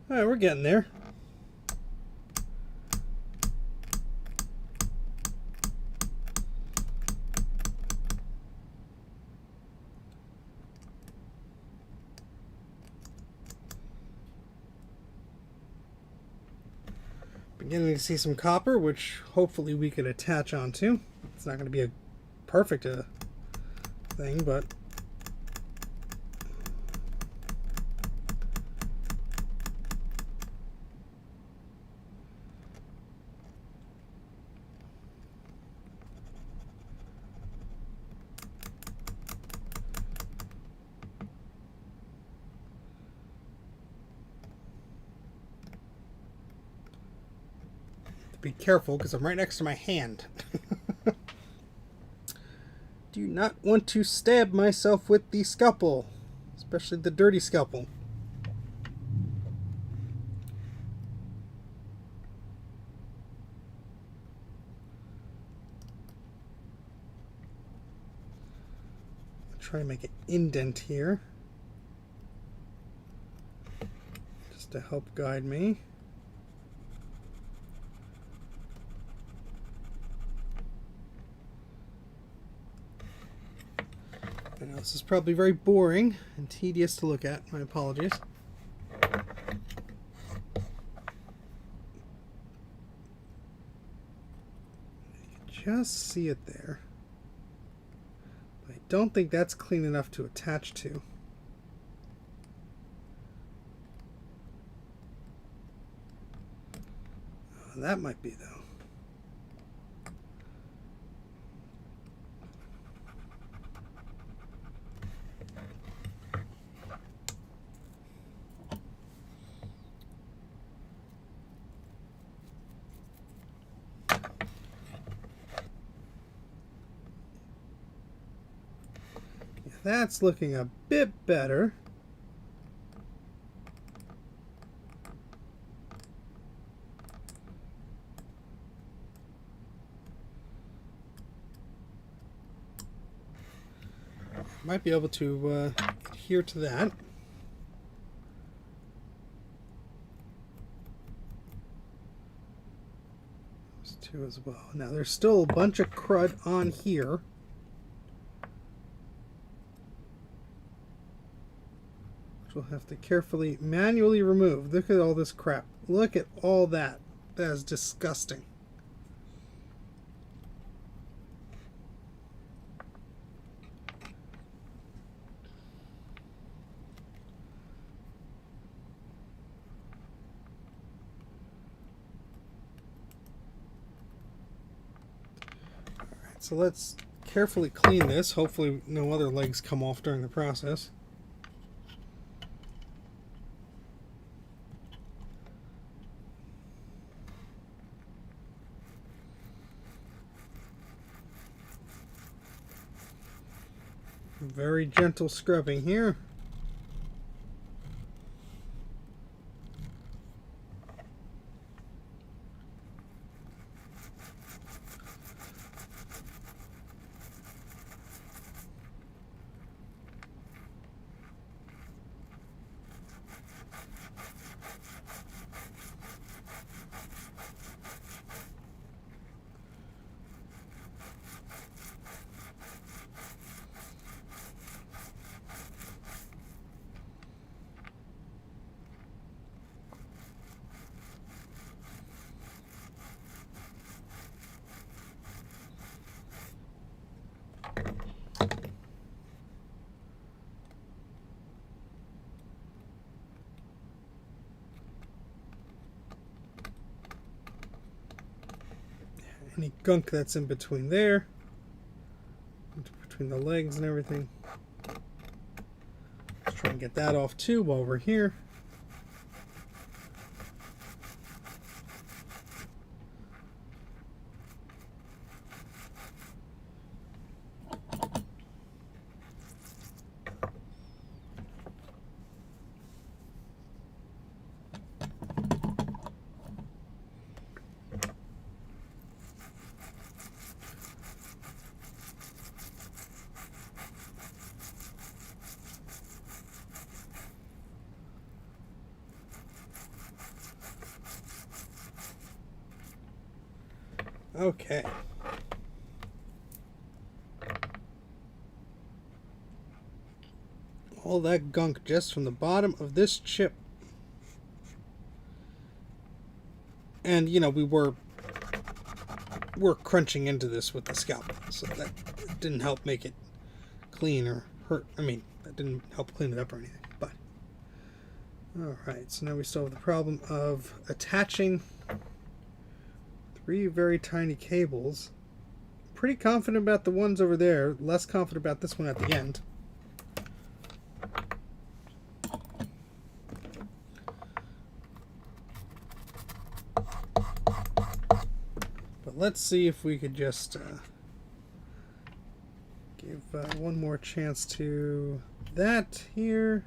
All right, we're getting there. Beginning to see some copper, which hopefully we could attach onto. It's not going to be a perfect thing, but be careful because I'm right next to my hand. Do not want to stab myself with the scalpel, especially the dirty scalpel. Try to make an indent here just to help guide me. I know this is probably very boring and tedious to look at. My apologies. You can just see it there. But I don't think that's clean enough to attach to. That might be, though. That's looking a bit better. Might be able to adhere to that. Those two as well. Now there's still a bunch of crud on here. We'll have to carefully manually remove. Look at all this crap. Look at all that. That is disgusting. Alright, so let's carefully clean this. Hopefully no other legs come off during the process. Very gentle scrubbing here. Any gunk that's in between there, between the legs and everything. Let's try and get that off too while we're here. Okay. All that gunk just from the bottom of this chip. And, you know, we're crunching into this with the scalpel, so that didn't help make it clean or hurt. I mean, that didn't help clean it up or anything, but. Alright, so now we still have the problem of attaching 3 very tiny cables. Pretty confident about the ones over there, less confident about this one at the end. But let's see if we could just give one more chance to that here.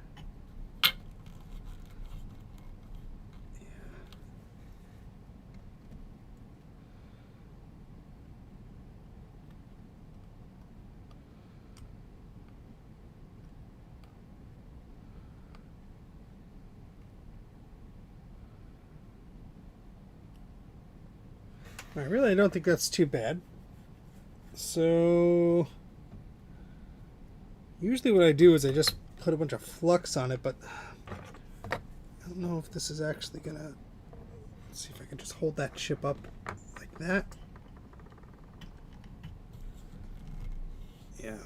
I really don't think that's too bad. So usually what I do is I just put a bunch of flux on it, but I don't know if this is actually gonna. Let's see if I can just hold that chip up like that. Yeah,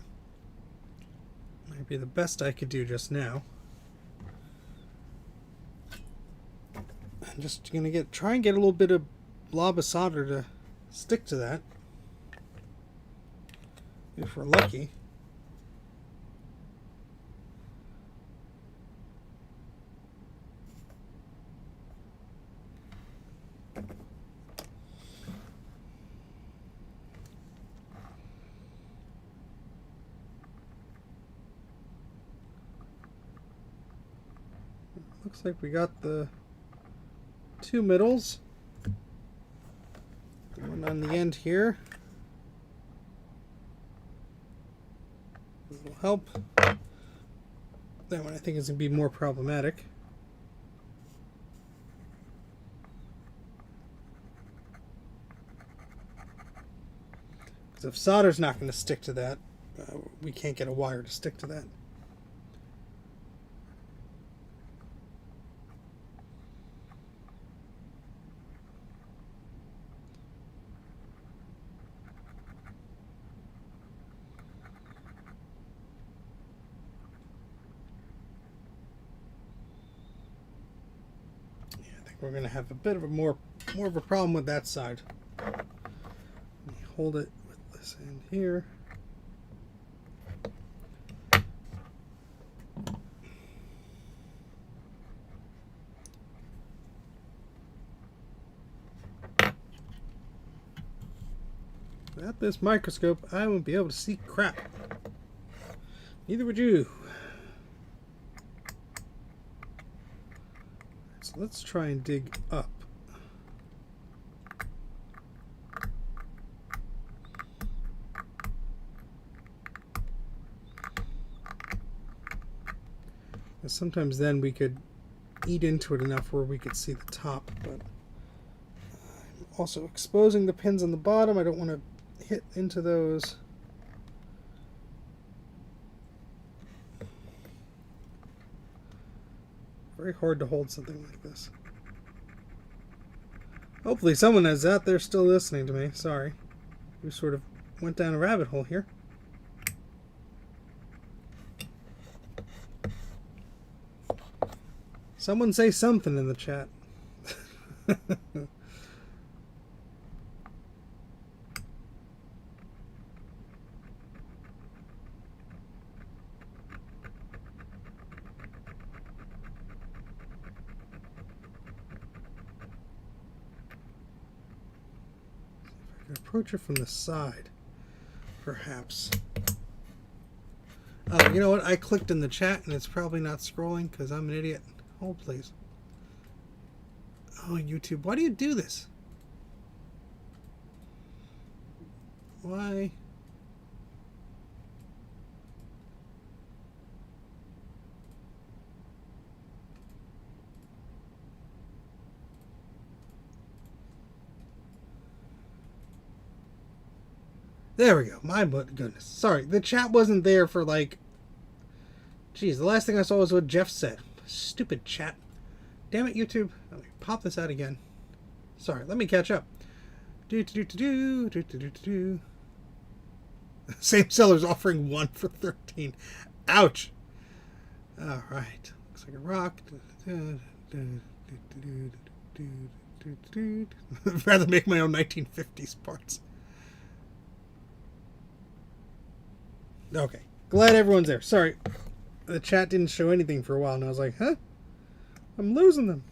might be the best I could do just now. I'm just gonna try and get a little bit of blob of solder to stick to that, if we're lucky. Looks like we got the 2 middles. One on the end here. This will help. That one I think is going to be more problematic. Because if solder's not going to stick to that, we can't get a wire to stick to that. We're going to have a bit of a more of a problem with that side. Let me hold it with this end here. Without this microscope, I won't be able to see crap. Neither would you. So let's try and dig up. And sometimes then we could eat into it enough where we could see the top, but I'm also exposing the pins on the bottom. I don't want to hit into those. Very hard to hold something like this. Hopefully someone is out there still listening to me. Sorry. We sort of went down a rabbit hole here. Someone say something in the chat. Approach it from the side, perhaps. Oh, you know what? I clicked in the chat and it's probably not scrolling because I'm an idiot. Hold, please. Oh, YouTube, why do you do this? Why? There we go. My goodness. Sorry, the chat wasn't there for like... Jeez, the last thing I saw was what Jeff said. Stupid chat. Damn it, YouTube. Let me pop this out again. Sorry, let me catch up. Same seller's offering 1 for 13. Ouch. Alright. Looks like a rock. I'd rather make my own 1950s parts. Okay. Glad everyone's there. Sorry. The chat didn't show anything for a while, and I was like, huh? I'm losing them.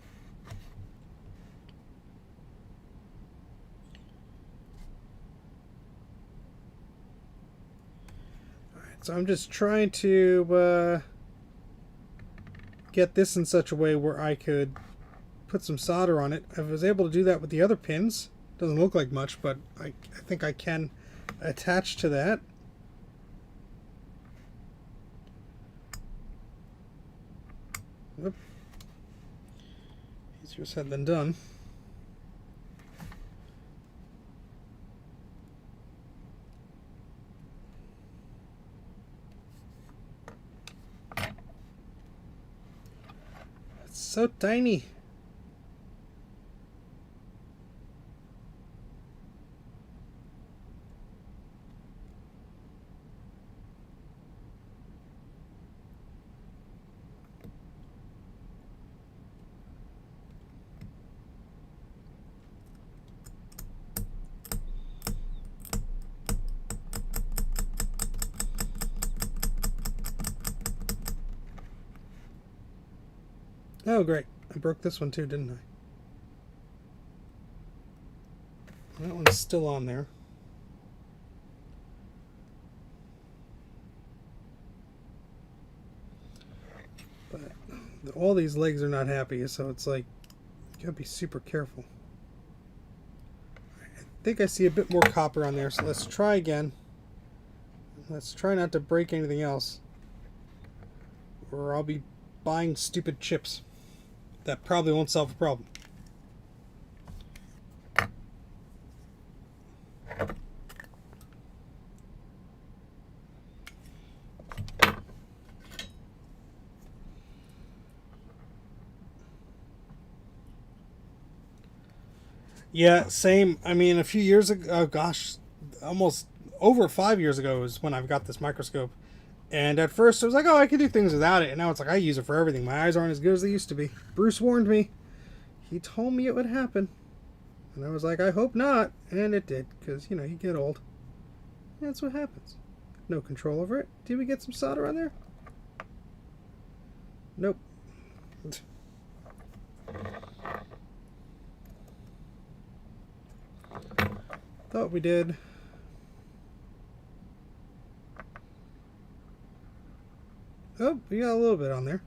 Alright, so I'm just trying to get this in such a way where I could put some solder on it. I was able to do that with the other pins. Doesn't look like much, but I think I can attach to that. Whoop. Easier said than done. It's so tiny. Oh, great. I broke this one too, didn't I? That one's still on there. But all these legs are not happy, so it's like, you gotta be super careful. I think I see a bit more copper on there, so let's try again. Let's try not to break anything else, or I'll be buying stupid chips. That probably won't solve the problem. Yeah, same. I mean, a few years ago, oh gosh, almost over 5 years ago is when I've got this microscope. And at first I was like, oh, I can do things without it. And now it's like, I use it for everything. My eyes aren't as good as they used to be. Bruce warned me. He told me it would happen. And I was like, I hope not. And it did. Because, you know, you get old. That's what happens. No control over it. Did we get some solder on there? Nope. Thought we did. Oh, we got a little bit on there.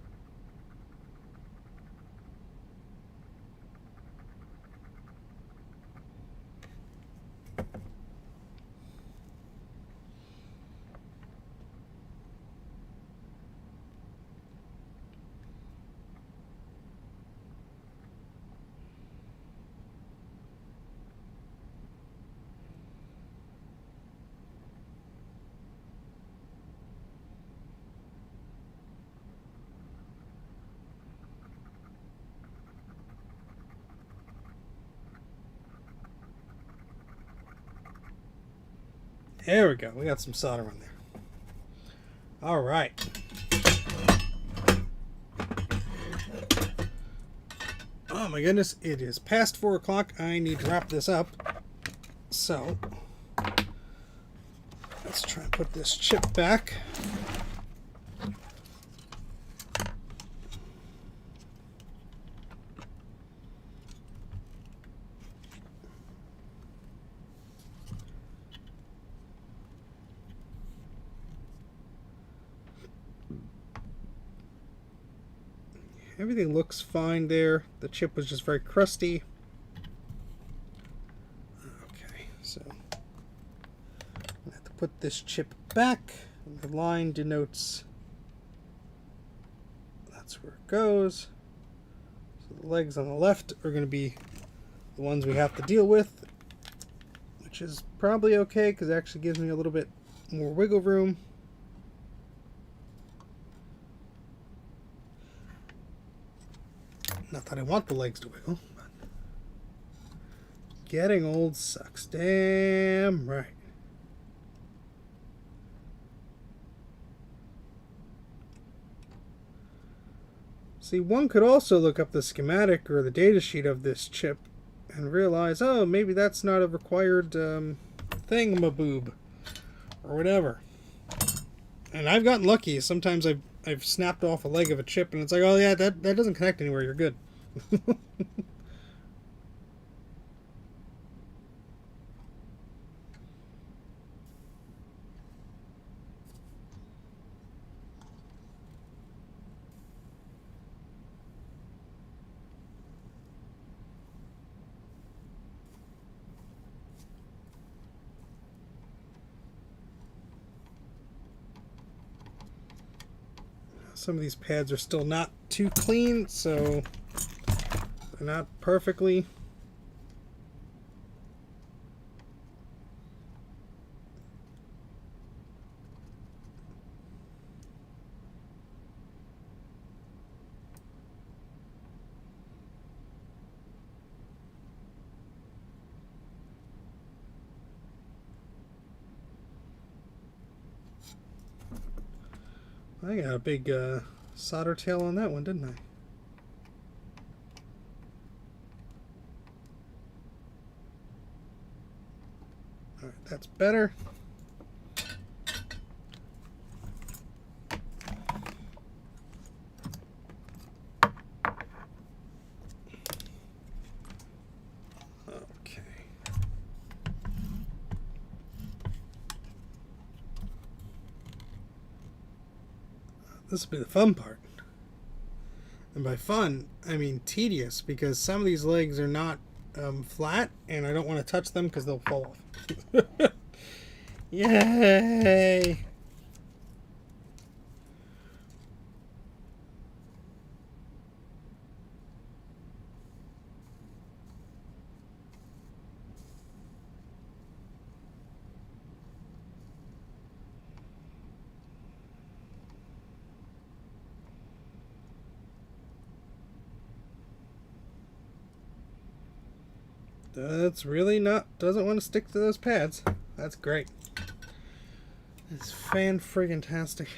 There we go. We got some solder on there. All right. Oh my goodness, it is past 4 o'clock. I need to wrap this up. So, let's try and put this chip back. Everything looks fine there. The chip was just very crusty. Okay, so I have to put this chip back. The line denotes that's where it goes. So the legs on the left are going to be the ones we have to deal with, which is probably okay because it actually gives me a little bit more wiggle room. Not that I want the legs to wiggle, but getting old sucks. Damn right. See, one could also look up the schematic or the data sheet of this chip and realize, oh, maybe that's not a required thingamaboob or whatever. And I've gotten lucky. Sometimes I've snapped off a leg of a chip and it's like, oh yeah, that doesn't connect anywhere, you're good. Some of these pads are still not too clean, so they're not perfectly. I got a big solder tail on that one, didn't I? Alright, that's better. Okay. This will be the fun part. And by fun, I mean tedious, because some of these legs are not flat, and I don't want to touch them because they'll fall off. Yay! That's really doesn't want to stick to those pads. That's great. It's fan-friggin-tastic.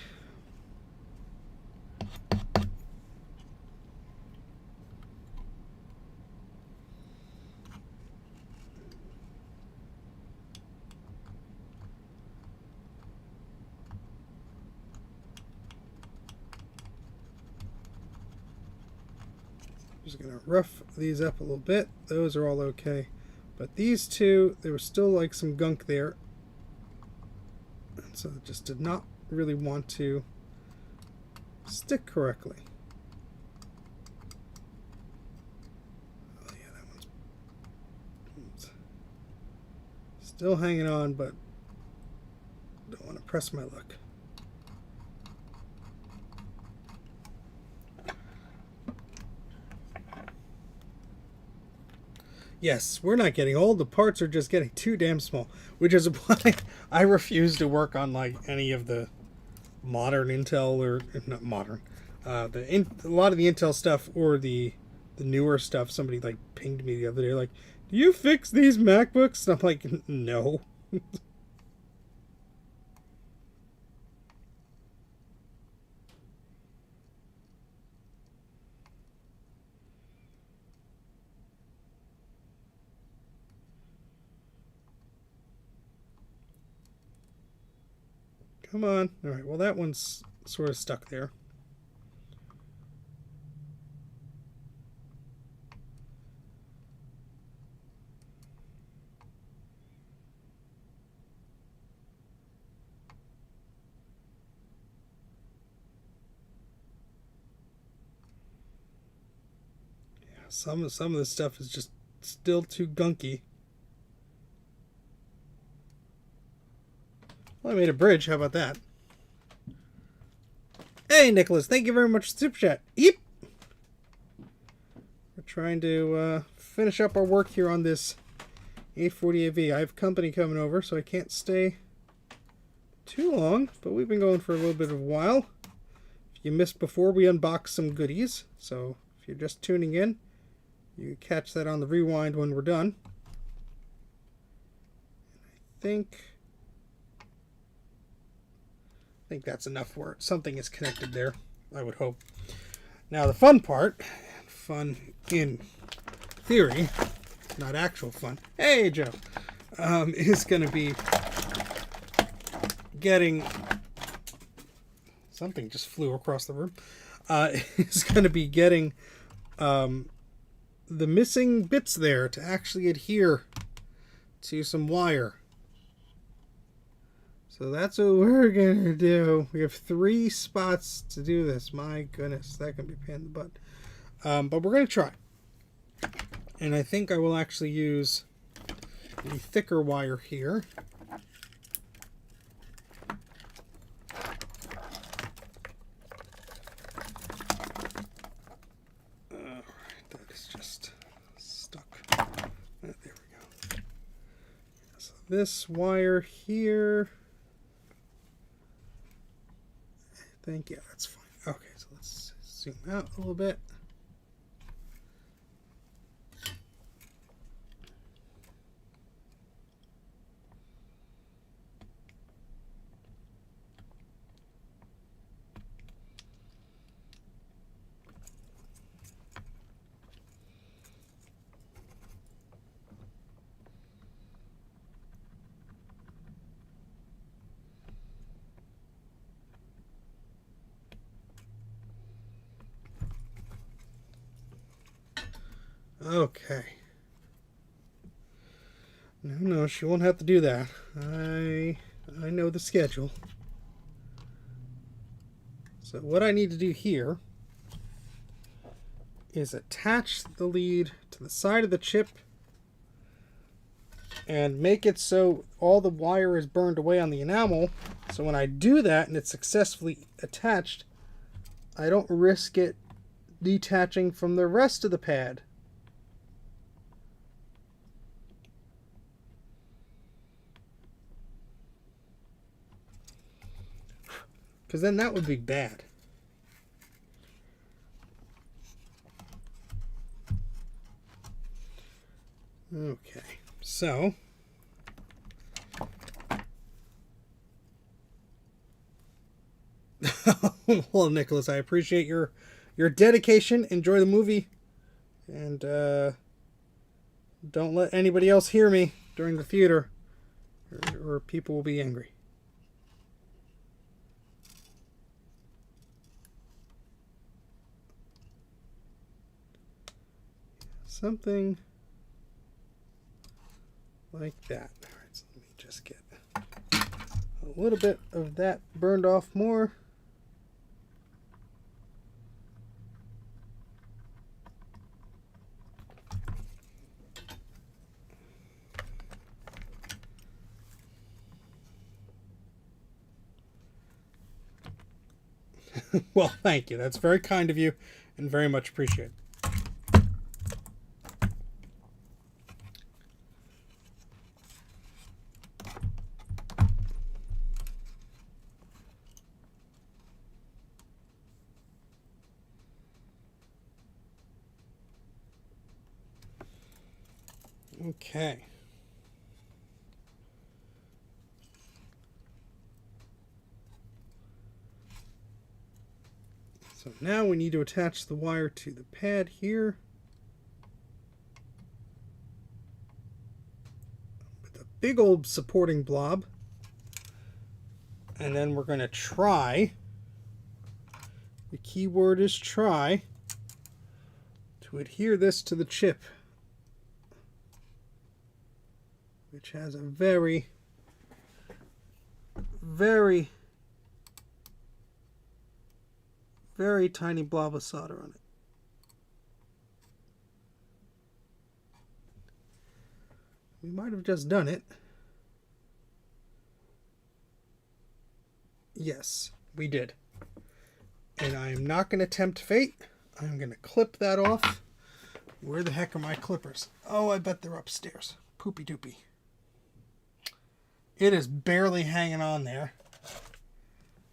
Just gonna rough these up a little bit. Those are all okay, but these two, there was still like some gunk there, and so I just did not really want to stick correctly. Oh yeah, that one's still hanging on, but don't want to press my luck. Yes, we're not getting old. The parts are just getting too damn small, which is why I refuse to work on like any of the modern Intel, or not modern, a lot of the Intel stuff or the newer stuff. Somebody like pinged me the other day, like, "Do you fix these MacBooks?" And I'm like, "No." Come on. All right. Well, that one's sort of stuck there. Yeah, some of this stuff is just still too gunky. Well, I made a bridge. How about that? Hey, Nicholas. Thank you very much for the super chat. Yep. We're trying to finish up our work here on this 840AV. I have company coming over, so I can't stay too long, but we've been going for a little bit of a while. If you missed before, we unboxed some goodies, so if you're just tuning in, you catch that on the rewind when we're done. I think that's enough where something is connected there, I would hope. Now the fun part, fun in theory, not actual fun, hey Joe, is going to be getting, something just flew across the room, is going to be getting the missing bits there to actually adhere to some wire. So that's what we're going to do. We have 3 spots to do this. My goodness, that can be a pain in the butt. But we're going to try. And I think I will actually use the thicker wire here. Alright, that is just stuck. There we go. So this wire here, I think, yeah, that's fine. Okay, so let's zoom out a little bit. Okay. No, she won't have to do that. I know the schedule. So what I need to do here is attach the lead to the side of the chip and make it so all the wire is burned away on the enamel. So when I do that and it's successfully attached, I don't risk it detaching from the rest of the pad. Because then that would be bad. Okay, so well, Nicholas, I appreciate your dedication. Enjoy the movie, and don't let anybody else hear me during the theater, or people will be angry. Something like that. All right, so let me just get a little bit of that burned off more. Well, thank you. That's very kind of you and very much appreciated. Okay. So now we need to attach the wire to the pad here. With a big old supporting blob. And then we're going to try, the key word is try, to adhere this to the chip, which has a very, very, very tiny blob of solder on it. We might have just done it. Yes, we did. And I am not going to tempt fate. I'm going to clip that off. Where the heck are my clippers? Oh, I bet they're upstairs. Poopy doopy. It is barely hanging on there.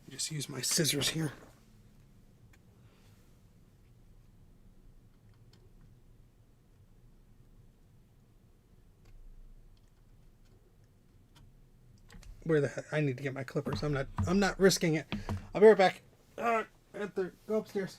Just use my scissors here. Where the heck? I need to get my clippers. I'm not risking it. I'll be right back. Go upstairs.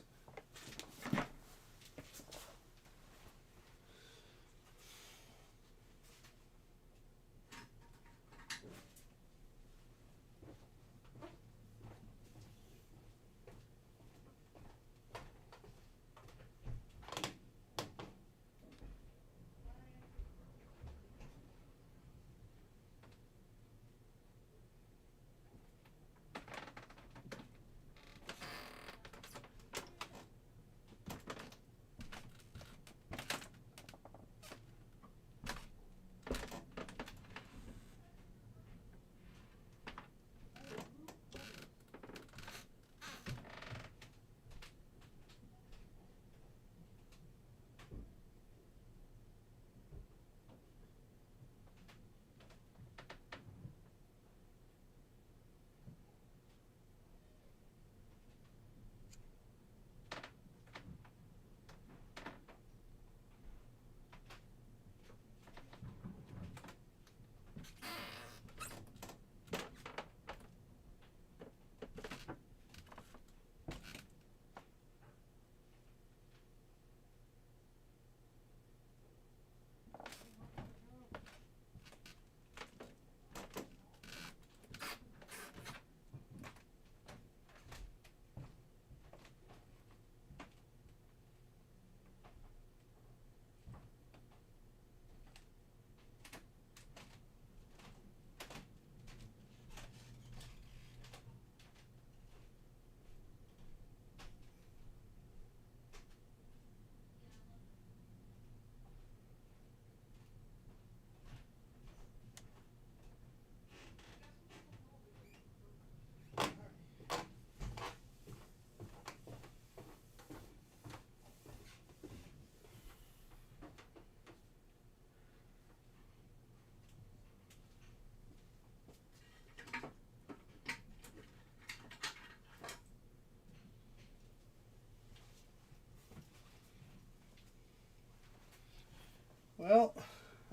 Well,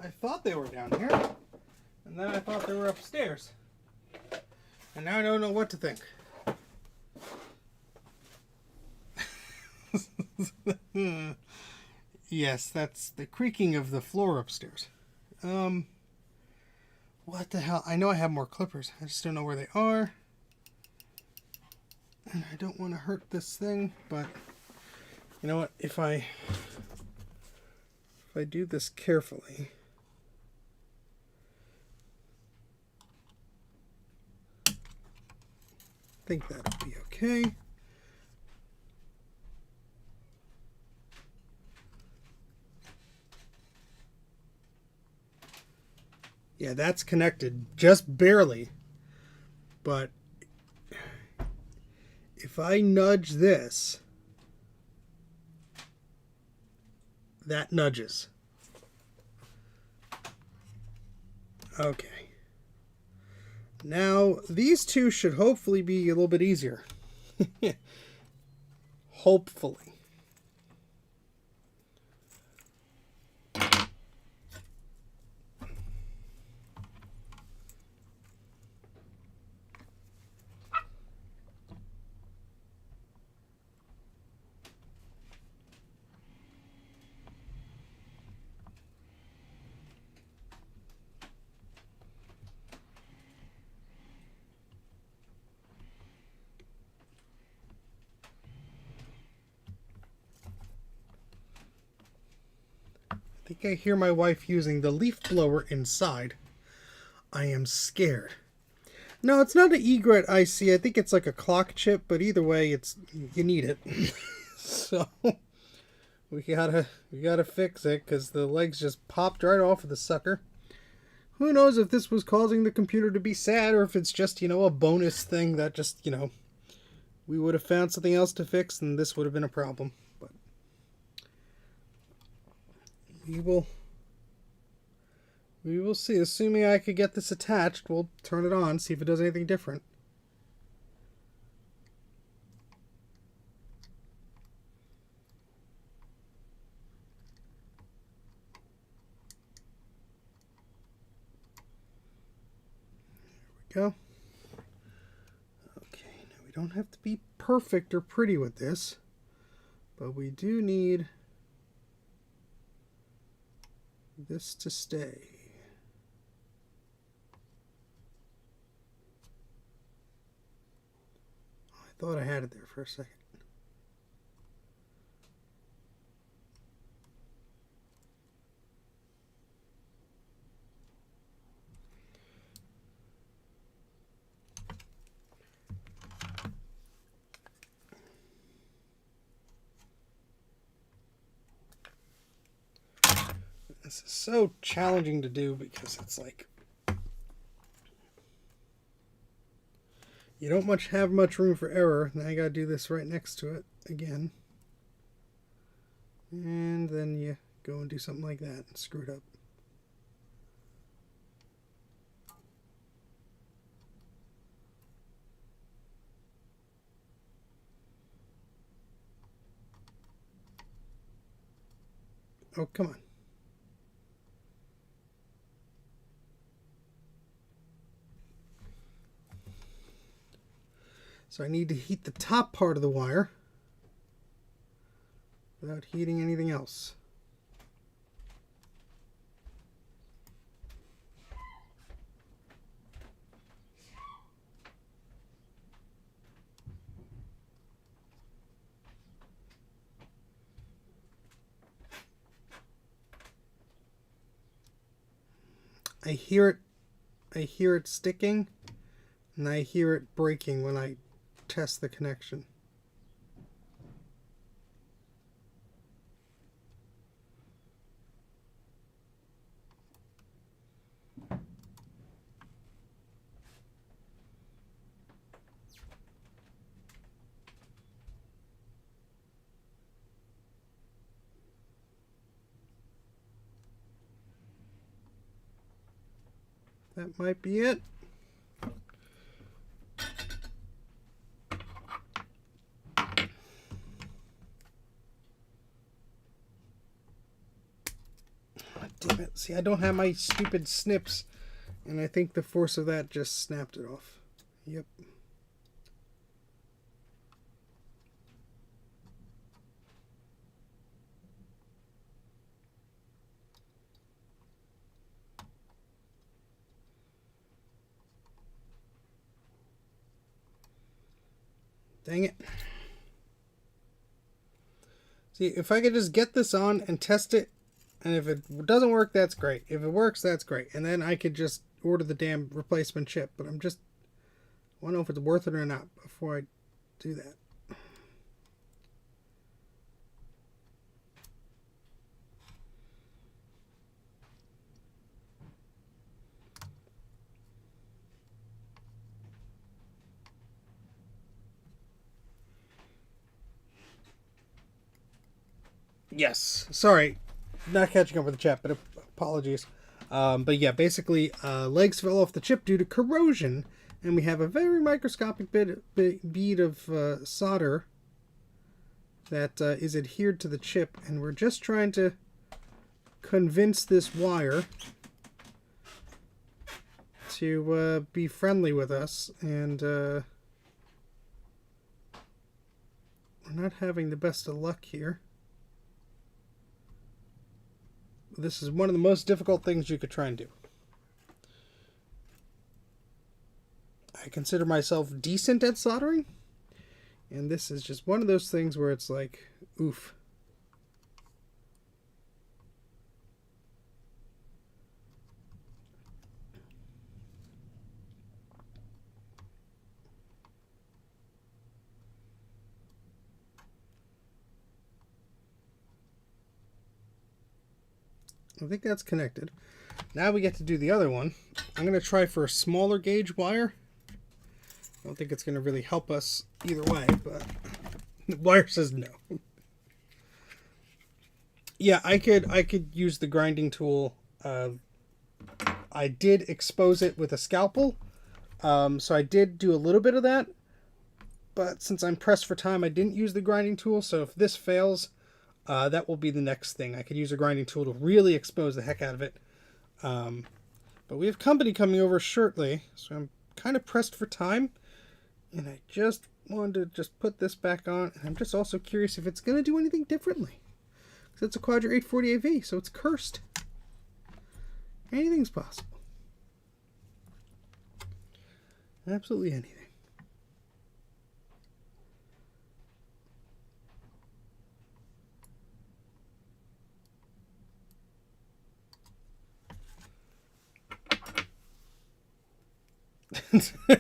I thought they were down here, and then I thought they were upstairs. And now I don't know what to think. Yes, that's the creaking of the floor upstairs. What the hell? I know I have more clippers. I just don't know where they are. And I don't want to hurt this thing, but you know what? If I do this carefully, I think that'll be okay. Yeah, that's connected just barely, but if I nudge this, that nudges. Okay. Now, these two should hopefully be a little bit easier. Hopefully. I think I hear my wife using the leaf blower inside. I am scared. No, it's not an egret IC. I think it's like a clock chip, but either way, you need it. So we gotta fix it because the legs just popped right off of the sucker. Who knows if this was causing the computer to be sad or if it's just, a bonus thing that just, we would have found something else to fix and this would have been a problem. But we will see. Assuming I could get this attached, we'll turn it on, see if it does anything different. There we go. Okay, now we don't have to be perfect or pretty with this, but we do need this to stay. I thought I had it there for a second. This is so challenging to do because it's like you don't have much room for error. Now you gotta do this right next to it again. And then you go and do something like that and screw it up. Oh, come on. So I need to heat the top part of the wire without heating anything else. I hear it sticking, and I hear it breaking when I test the connection. That might be it. Damn it. See, I don't have my stupid snips, and I think the force of that just snapped it off. Yep. Dang it. See, if I could just get this on and test it, and if it doesn't work, that's great. If it works, that's great. And then I could just order the damn replacement chip. But I want to know if it's worth it or not before I do that. Yes. Sorry, not catching up with the chat, but apologies. But yeah, basically, legs fell off the chip due to corrosion, and we have a very microscopic bead of solder that is adhered to the chip, and we're just trying to convince this wire to be friendly with us, and we're not having the best of luck here. This is one of the most difficult things you could try and do. I consider myself decent at soldering, and this is just one of those things where it's like, oof. I think that's connected. Now we get to do the other one. I'm going to try for a smaller gauge wire. I don't think it's going to really help us either way, but the wire says no. Yeah, I could use the grinding tool. I did expose it with a scalpel, so I did do a little bit of that. But since I'm pressed for time, I didn't use the grinding tool. So if this fails, that will be the next thing. I could use a grinding tool to really expose the heck out of it. But we have company coming over shortly, so I'm kind of pressed for time. And I just wanted to just put this back on. And I'm just also curious if it's going to do anything differently. Because it's a Quadra 840AV, so it's cursed. Anything's possible. Absolutely anything.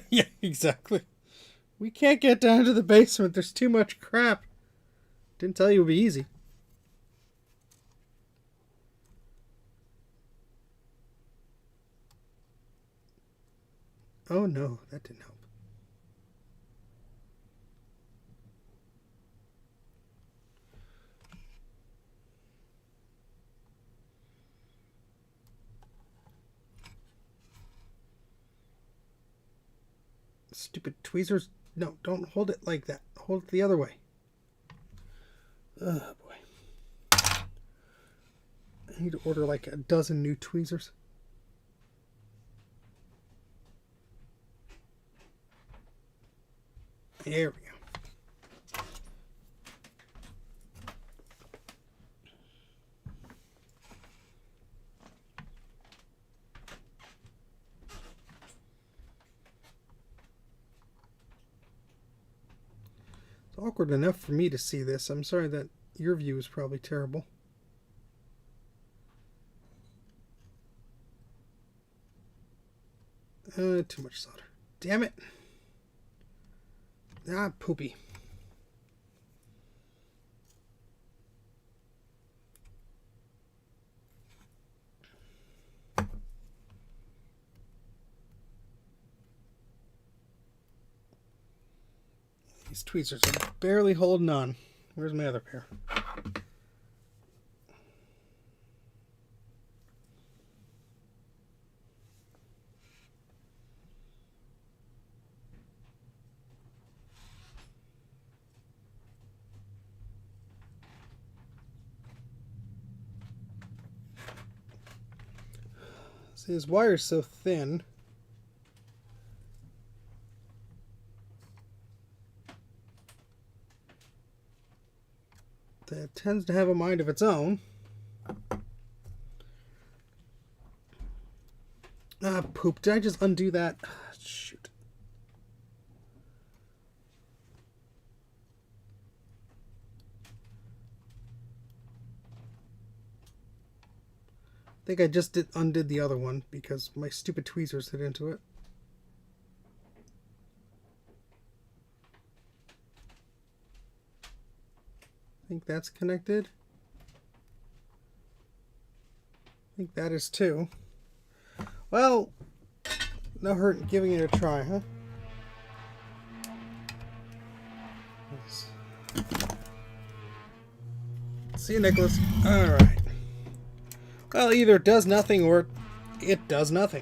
Yeah, exactly. We can't get down to the basement. There's too much crap. Didn't tell you it would be easy. Oh no, that didn't help. Stupid tweezers. No, don't hold it like that. Hold it the other way. Oh boy. I need to order like a dozen new tweezers. There we go. It's awkward enough for me to see this. I'm sorry that your view is probably terrible. Too much solder. Damn it. Ah, poopy. These tweezers are barely holding on. Where's my other pair? See, his wire's so thin. That it tends to have a mind of its own. Ah, poop. Did I just undo that? Shoot. I think I just undid the other one because my stupid tweezers hit into it. I think that's connected. I think that is too. Well, no hurt in giving it a try, huh? Let's See you, Nicholas. Alright. Well, either it does nothing or it does nothing.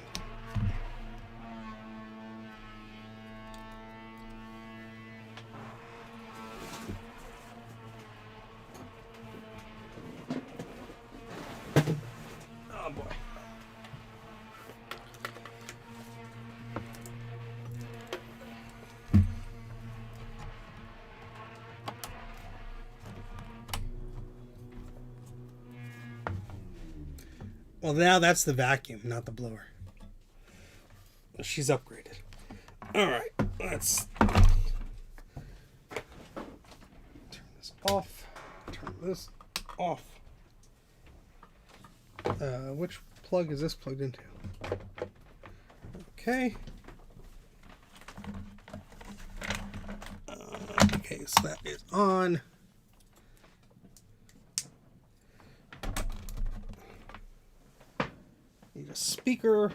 Oh boy. Well, now that's the vacuum, not the blower. She's upgraded. Alright, let's turn this off. Turn this off. Which plug is this plugged into? Okay. Okay, so that is on. Need a speaker.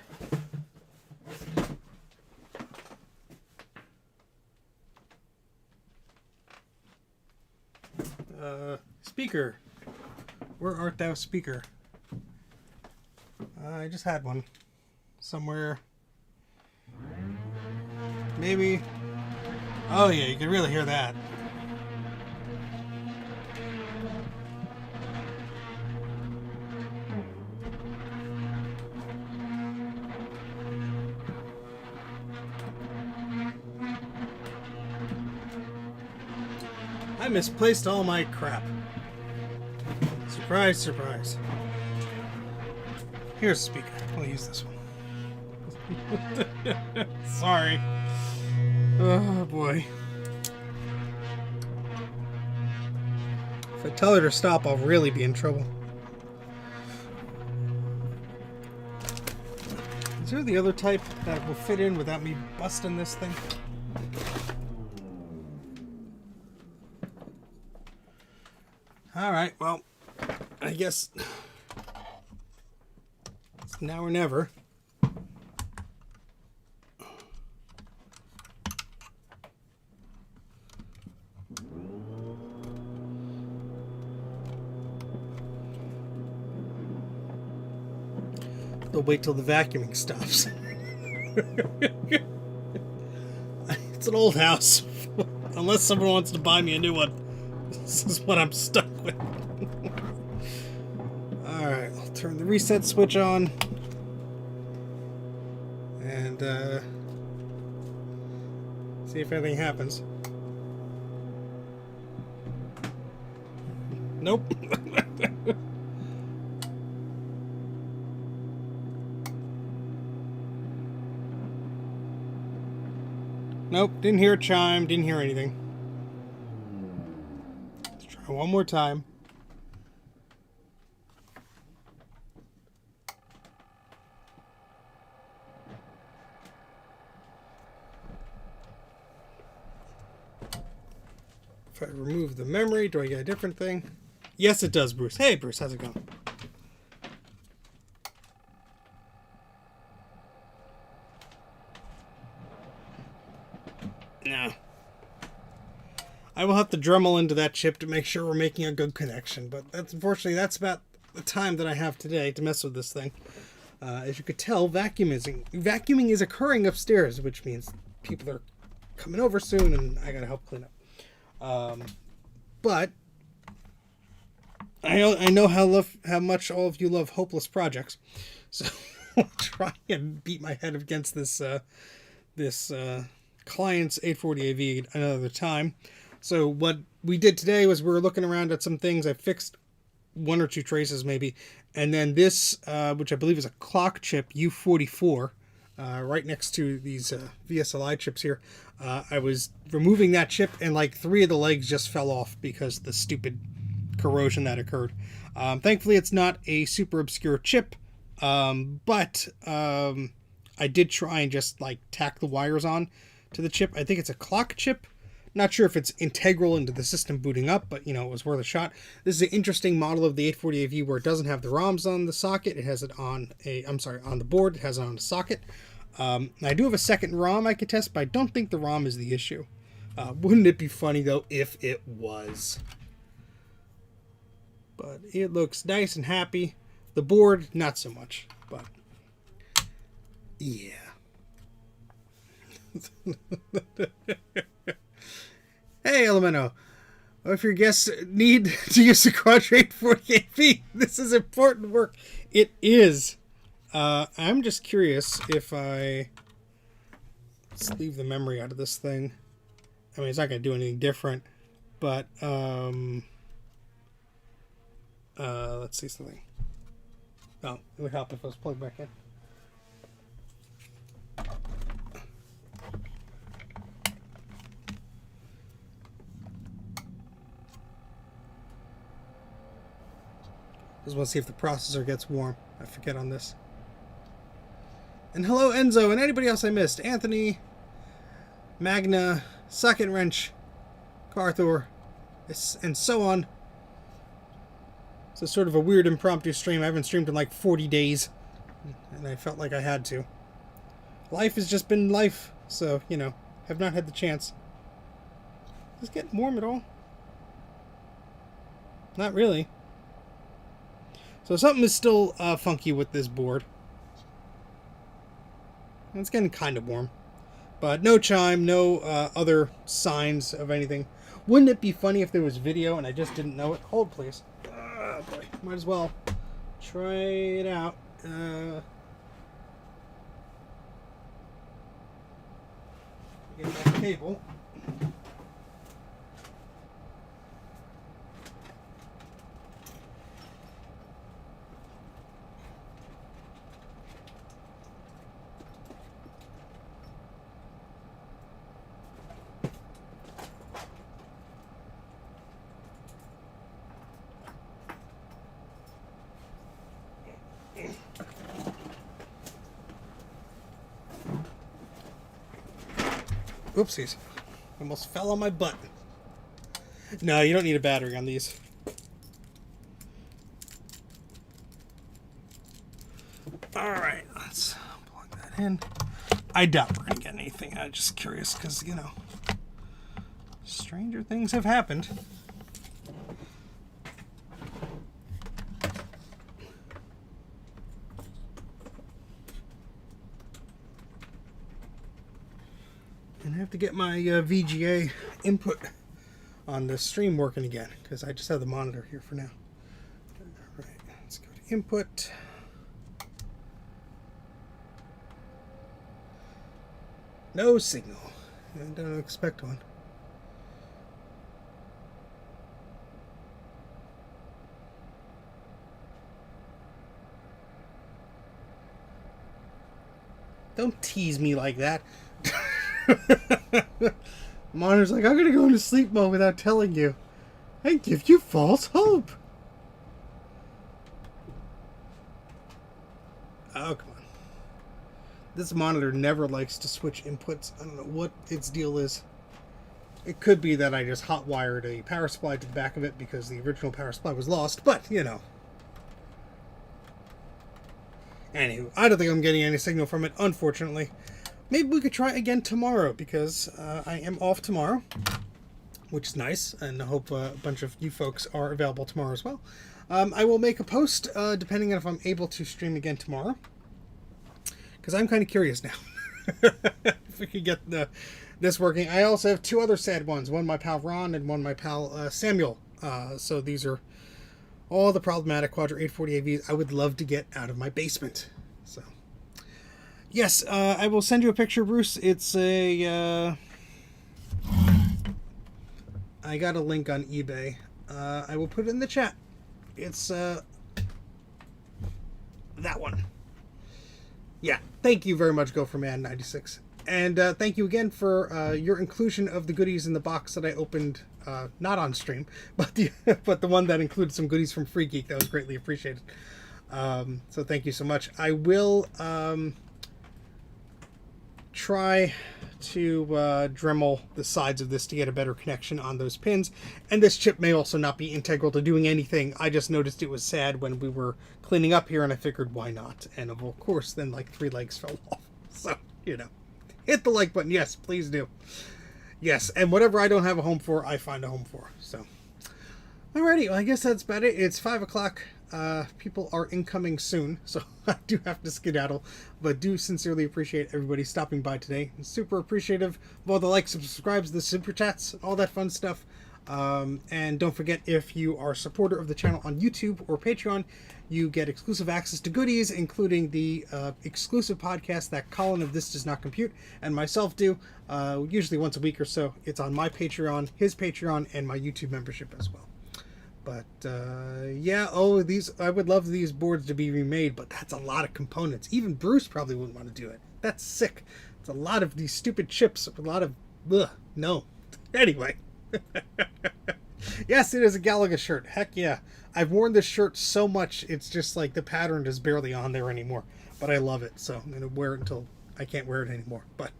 Speaker. Where art thou, speaker? I just had one. Somewhere. Maybe. Oh yeah, you can really hear that. I misplaced all my crap. Surprise, surprise. Here's a speaker. I'll use this one. Sorry. Oh boy. If I tell her to stop, I'll really be in trouble. Is there the other type that will fit in without me busting this thing? Alright, well, I guess it's now or never. They'll wait till the vacuuming stops. It's an old house. Unless someone wants to buy me a new one. This is what I'm stuck with. Alright, I'll turn the reset switch on. And, see if anything happens. Nope. Nope, didn't hear a chime, didn't hear anything. Let's try one more time. If I remove the memory, do I get a different thing? Yes, it does, Bruce. Hey, Bruce, how's it going? No. I will have to Dremel into that chip to make sure we're making a good connection, but that's unfortunately that's about the time that I have today to mess with this thing. As you could tell, vacuuming is occurring upstairs, which means people are coming over soon, and I gotta help clean up. But I know how much all of you love hopeless projects, so I'll try and beat my head against this client's 840AV another time. So what we did today was we were looking around at some things. I fixed one or two traces maybe, and then this, which I believe is a clock chip U44, right next to these VSLI chips here. I was removing that chip, and like 3 of the legs just fell off because of the stupid corrosion that occurred. Thankfully, it's not a super obscure chip, but I did try and just like tack the wires on to the chip. I think it's a clock chip. Not sure if it's integral into the system booting up, but you know, it was worth a shot. This is an interesting model of the 840AV where it doesn't have the ROMs on the socket. It has it on on the board. It has it on the socket. I do have a second ROM I could test, but I don't think the ROM is the issue. Wouldn't it be funny though if it was? But it looks nice and happy. The board, not so much. But, yeah. Hey, Elemento. If your guests need to use the Quadra 840AV, this is important work. It is. I'm just curious if I... Let's leave the memory out of this thing. I mean, it's not going to do anything different. But, let's see something. Oh, it would help if I was plugged back in. Just want to see if the processor gets warm. I forget on this. And hello, Enzo, and anybody else I missed. Anthony, Magna, Socket Wrench, Carthor, and so on. It's sort of a weird impromptu stream. I haven't streamed in like 40 days, and I felt like I had to. Life has just been life, so, you know, have not had the chance. Is it getting warm at all? Not really. So something is still funky with this board. It's getting kind of warm. But no chime, no other signs of anything. Wouldn't it be funny if there was video and I just didn't know it? Hold, please. Oh, boy. Might as well try it out. Get my cable. Oopsies. Almost fell on my butt. No, you don't need a battery on these. Alright, let's plug that in. I doubt we're going to get anything. I'm just curious because, you know, stranger things have happened. And I have to get my VGA input on the stream working again, because I just have the monitor here for now. Alright, let's go to input. No signal. I don't expect one. Don't tease me like that. Monitor's like, I'm gonna go into sleep mode without telling you. I give you false hope. Oh, come on. This monitor never likes to switch inputs. I don't know what its deal is. It could be that I just hot wired a power supply to the back of it because the original power supply was lost, but, you know. Anywho, I don't think I'm getting any signal from it, unfortunately. Maybe we could try again tomorrow, because I am off tomorrow, which is nice, and I hope a bunch of you folks are available tomorrow as well. I will make a post, depending on if I'm able to stream again tomorrow, because I'm kind of curious now if we could get this working. I also have two other sad ones, one my pal Ron and one my pal Samuel. So these are all the problematic Quadra 840 AVs I would love to get out of my basement. So... yes, I will send you a picture, Bruce. It's a... I got a link on eBay. I will put it in the chat. It's that one. Yeah, thank you very much, GopherMan96. And thank you again for your inclusion of the goodies in the box that I opened, not on stream, but the one that included some goodies from Free Geek. That was greatly appreciated. So thank you so much. I will... try to Dremel the sides of this to get a better connection on those pins, and this chip may also not be integral to doing anything. I just noticed it was sad when we were cleaning up here, and I figured why not, and of course then like 3 legs fell off. So, you know, hit the like button. Yes, please do. Yes, and whatever I don't have a home for, I find a home for. So Alrighty, well, I guess that's about it. It's 5 o'clock. People are incoming soon, so I do have to skedaddle. But do sincerely appreciate everybody stopping by today. I'm super appreciative of all the likes and subscribes, the super chats, all that fun stuff. And don't forget, if you are a supporter of the channel on YouTube or Patreon, you get exclusive access to goodies, including the exclusive podcast that Colin of This Does Not Compute and myself do, usually once a week or so. It's on my Patreon, his Patreon, and my YouTube membership as well. But yeah, I would love these boards to be remade, but that's a lot of components. Even Bruce probably wouldn't want to do it. That's sick. It's a lot of these stupid chips, a lot of no. Anyway. Yes, it is a Galaga shirt. Heck yeah. I've worn this shirt so much, it's just like the pattern is barely on there anymore. But I love it, so I'm going to wear it until I can't wear it anymore. But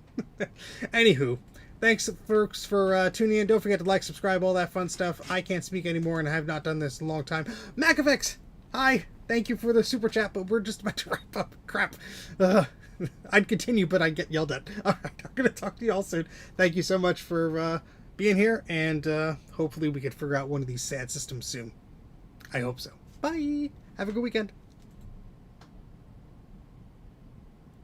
anywho, thanks, folks, for tuning in. Don't forget to like, subscribe, all that fun stuff. I can't speak anymore, and I have not done this in a long time. MacFX, hi. Thank you for the super chat, but we're just about to wrap up. Crap. I'd continue, but I'd get yelled at. All right, I'm going to talk to you all soon. Thank you so much for being here, and hopefully we can figure out one of these sad systems soon. I hope so. Bye. Have a good weekend.